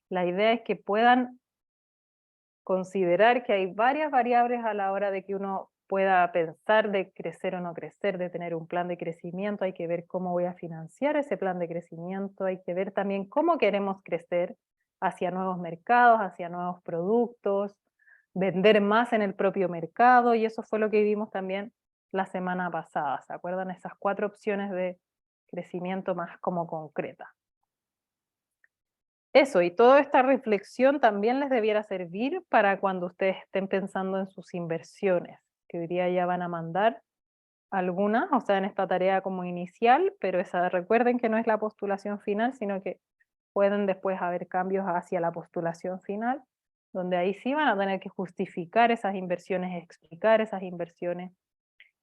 La idea es que puedan considerar que hay varias variables a la hora de que uno pueda pensar de crecer o no crecer, de tener un plan de crecimiento. Hay que ver cómo voy a financiar ese plan de crecimiento, hay que ver también cómo queremos crecer hacia nuevos mercados, hacia nuevos productos, vender más en el propio mercado, y eso fue lo que vimos también la semana pasada. ¿Se acuerdan? Esas 4 opciones de crecimiento más como concreta. Eso, y toda esta reflexión también les debiera servir para cuando ustedes estén pensando en sus inversiones, que hoy día ya van a mandar algunas, o sea, en esta tarea como inicial, pero recuerden que no es la postulación final, sino que pueden después haber cambios hacia la postulación final, donde ahí sí van a tener que justificar esas inversiones, explicar esas inversiones,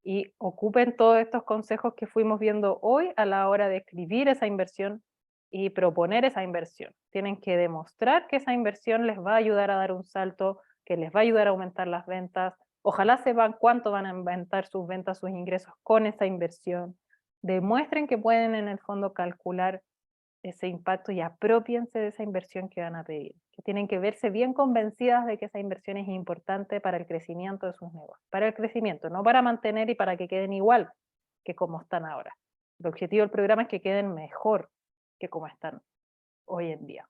y ocupen todos estos consejos que fuimos viendo hoy a la hora de escribir esa inversión y proponer esa inversión. Tienen que demostrar que esa inversión les va a ayudar a dar un salto, que les va a ayudar a aumentar las ventas. Ojalá sepan cuánto van a aumentar sus ventas, sus ingresos con esa inversión. Demuestren que pueden en el fondo calcular ese impacto y apropiense de esa inversión que van a pedir. Que tienen que verse bien convencidas de que esa inversión es importante para el crecimiento de sus negocios. Para el crecimiento, no para mantener y para que queden igual que como están ahora. El objetivo del programa es que queden mejor que como están hoy en día.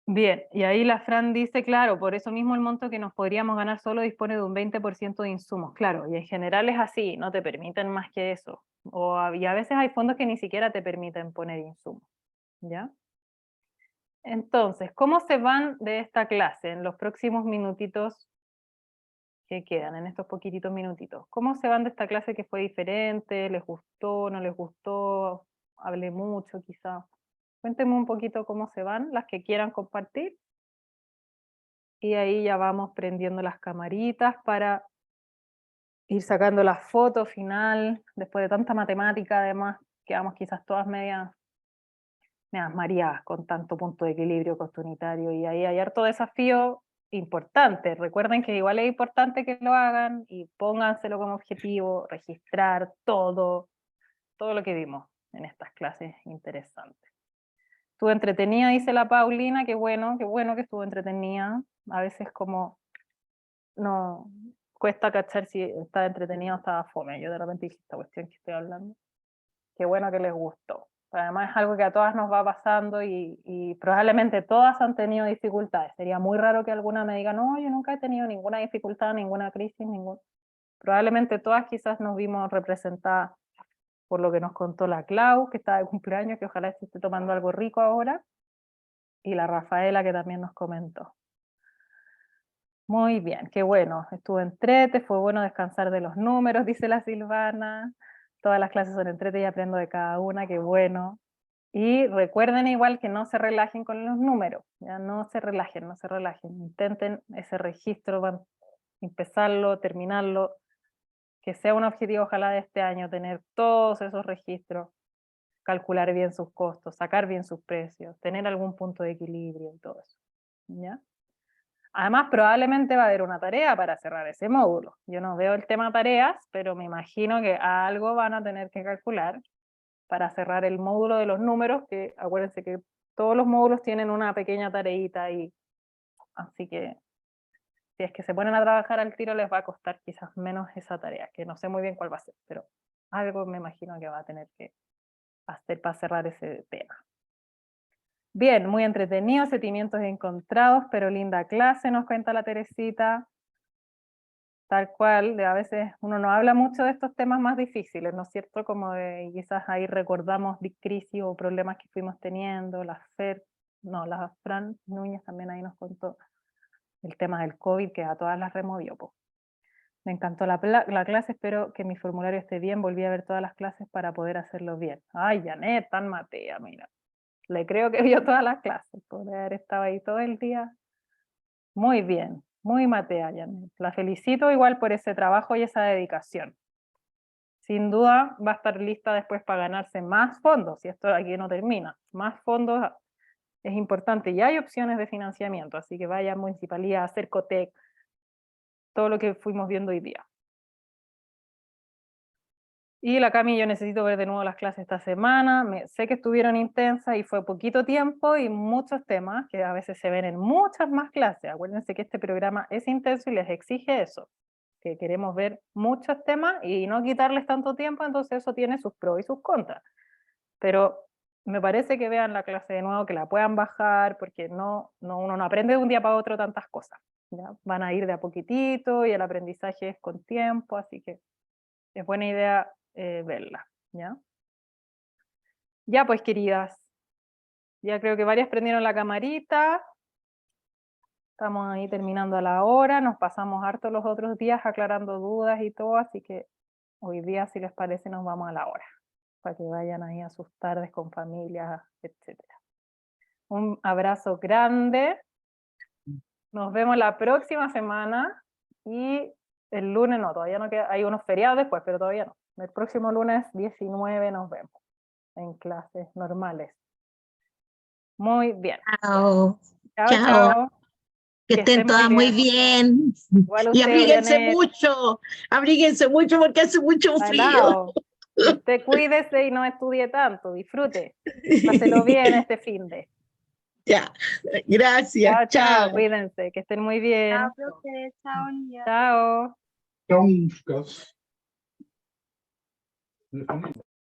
Bien, y ahí la Fran dice, claro, por eso mismo el monto que nos podríamos ganar solo dispone de un 20% de insumos. Claro, y en general es así, no te permiten más que eso. Y a veces hay fondos que ni siquiera te permiten poner insumos, ¿ya? Entonces, ¿cómo se van de esta clase en los próximos minutitos que quedan, en estos poquititos minutitos? ¿Cómo se van de esta clase que fue diferente? ¿Les gustó? ¿No les gustó? ¿Hablé mucho quizá? Cuéntenme un poquito cómo se van, las que quieran compartir. Y ahí ya vamos prendiendo las camaritas para ir sacando la foto final. Después de tanta matemática, además, quedamos quizás todas medias mareadas con tanto punto de equilibrio, costo unitario, y ahí hay harto desafío importante. Recuerden que igual es importante que lo hagan y pónganselo como objetivo, registrar todo lo que vimos en estas clases interesantes. Estuvo entretenida, dice la Paulina, qué bueno que estuvo entretenida. A veces como no cuesta cachar si estaba entretenido o estaba fome. Yo de repente dije, esta cuestión que estoy hablando, qué bueno que les gustó. Además es algo que a todas nos va pasando y probablemente todas han tenido dificultades. Sería muy raro que alguna me diga, no, yo nunca he tenido ninguna dificultad, ninguna crisis, Probablemente todas quizás nos vimos representadas por lo que nos contó la Clau, que está de cumpleaños, que ojalá esté tomando algo rico ahora, y la Rafaela, que también nos comentó. Muy bien, qué bueno, estuvo entrete, fue bueno descansar de los números, dice la Silvana. Todas las clases son entrete y aprendo de cada una, qué bueno. Y recuerden igual que no se relajen con los números, ya no se relajen, intenten ese registro, van a empezarlo, terminarlo, que sea un objetivo ojalá de este año, tener todos esos registros, calcular bien sus costos, sacar bien sus precios, tener algún punto de equilibrio y todo eso, ¿ya? Además, probablemente va a haber una tarea para cerrar ese módulo. Yo no veo el tema tareas, pero me imagino que algo van a tener que calcular para cerrar el módulo de los números, que acuérdense que todos los módulos tienen una pequeña tareita ahí. Así que si es que se ponen a trabajar al tiro les va a costar quizás menos esa tarea, que no sé muy bien cuál va a ser, pero algo me imagino que va a tener que hacer para cerrar ese tema. Bien, muy entretenido, sentimientos encontrados, pero linda clase, nos cuenta la Teresita. Tal cual, a veces uno no habla mucho de estos temas más difíciles, ¿no es cierto? Como de quizás ahí recordamos crisis o problemas que fuimos teniendo, la Fran Núñez también ahí nos contó el tema del COVID, que a todas las removió. Po. Me encantó la clase, espero que mi formulario esté bien, volví a ver todas las clases para poder hacerlo bien. Ay, Janet, tan matea, mira. Le creo que vio todas las clases, por haber estado ahí todo el día. Muy bien, muy matea, Janet. La felicito igual por ese trabajo y esa dedicación. Sin duda va a estar lista después para ganarse más fondos, y esto aquí no termina. Más fondos es importante, y hay opciones de financiamiento, así que vaya a Municipalidad, Cercotec, todo lo que fuimos viendo hoy día. Y la Cami, yo necesito ver de nuevo las clases esta semana. Sé que estuvieron intensas y fue poquito tiempo y muchos temas que a veces se ven en muchas más clases. Acuérdense que este programa es intenso y les exige eso, que queremos ver muchos temas y no quitarles tanto tiempo, entonces eso tiene sus pros y sus contras. Pero me parece que vean la clase de nuevo, que la puedan bajar, porque uno no aprende de un día para otro tantas cosas, ¿ya? Van a ir de a poquitito y el aprendizaje es con tiempo, así que es buena idea verla, ¿ya? Ya pues, queridas, ya creo que varias prendieron la camarita, estamos ahí terminando a la hora, nos pasamos harto los otros días aclarando dudas y todo, así que hoy día, si les parece, nos vamos a la hora, para que vayan ahí a sus tardes con familias, etc. Un abrazo grande, nos vemos la próxima semana, y el lunes no, todavía no queda, hay unos feriados después, pero todavía no. El próximo lunes 19 nos vemos en clases normales. Muy bien. Chao. Chao, Chao. chao. Que estén todas muy bien. Igual Y usted, abríguense Janet, mucho porque hace mucho al frío. lado. Usted cuídese y no estudie tanto, disfrute. Páselo bien este fin de. Ya, gracias. Chao, chao, Chao. cuídense, que estén muy bien. Chao, profe. Chao, niña. Chao. Chao, chicas.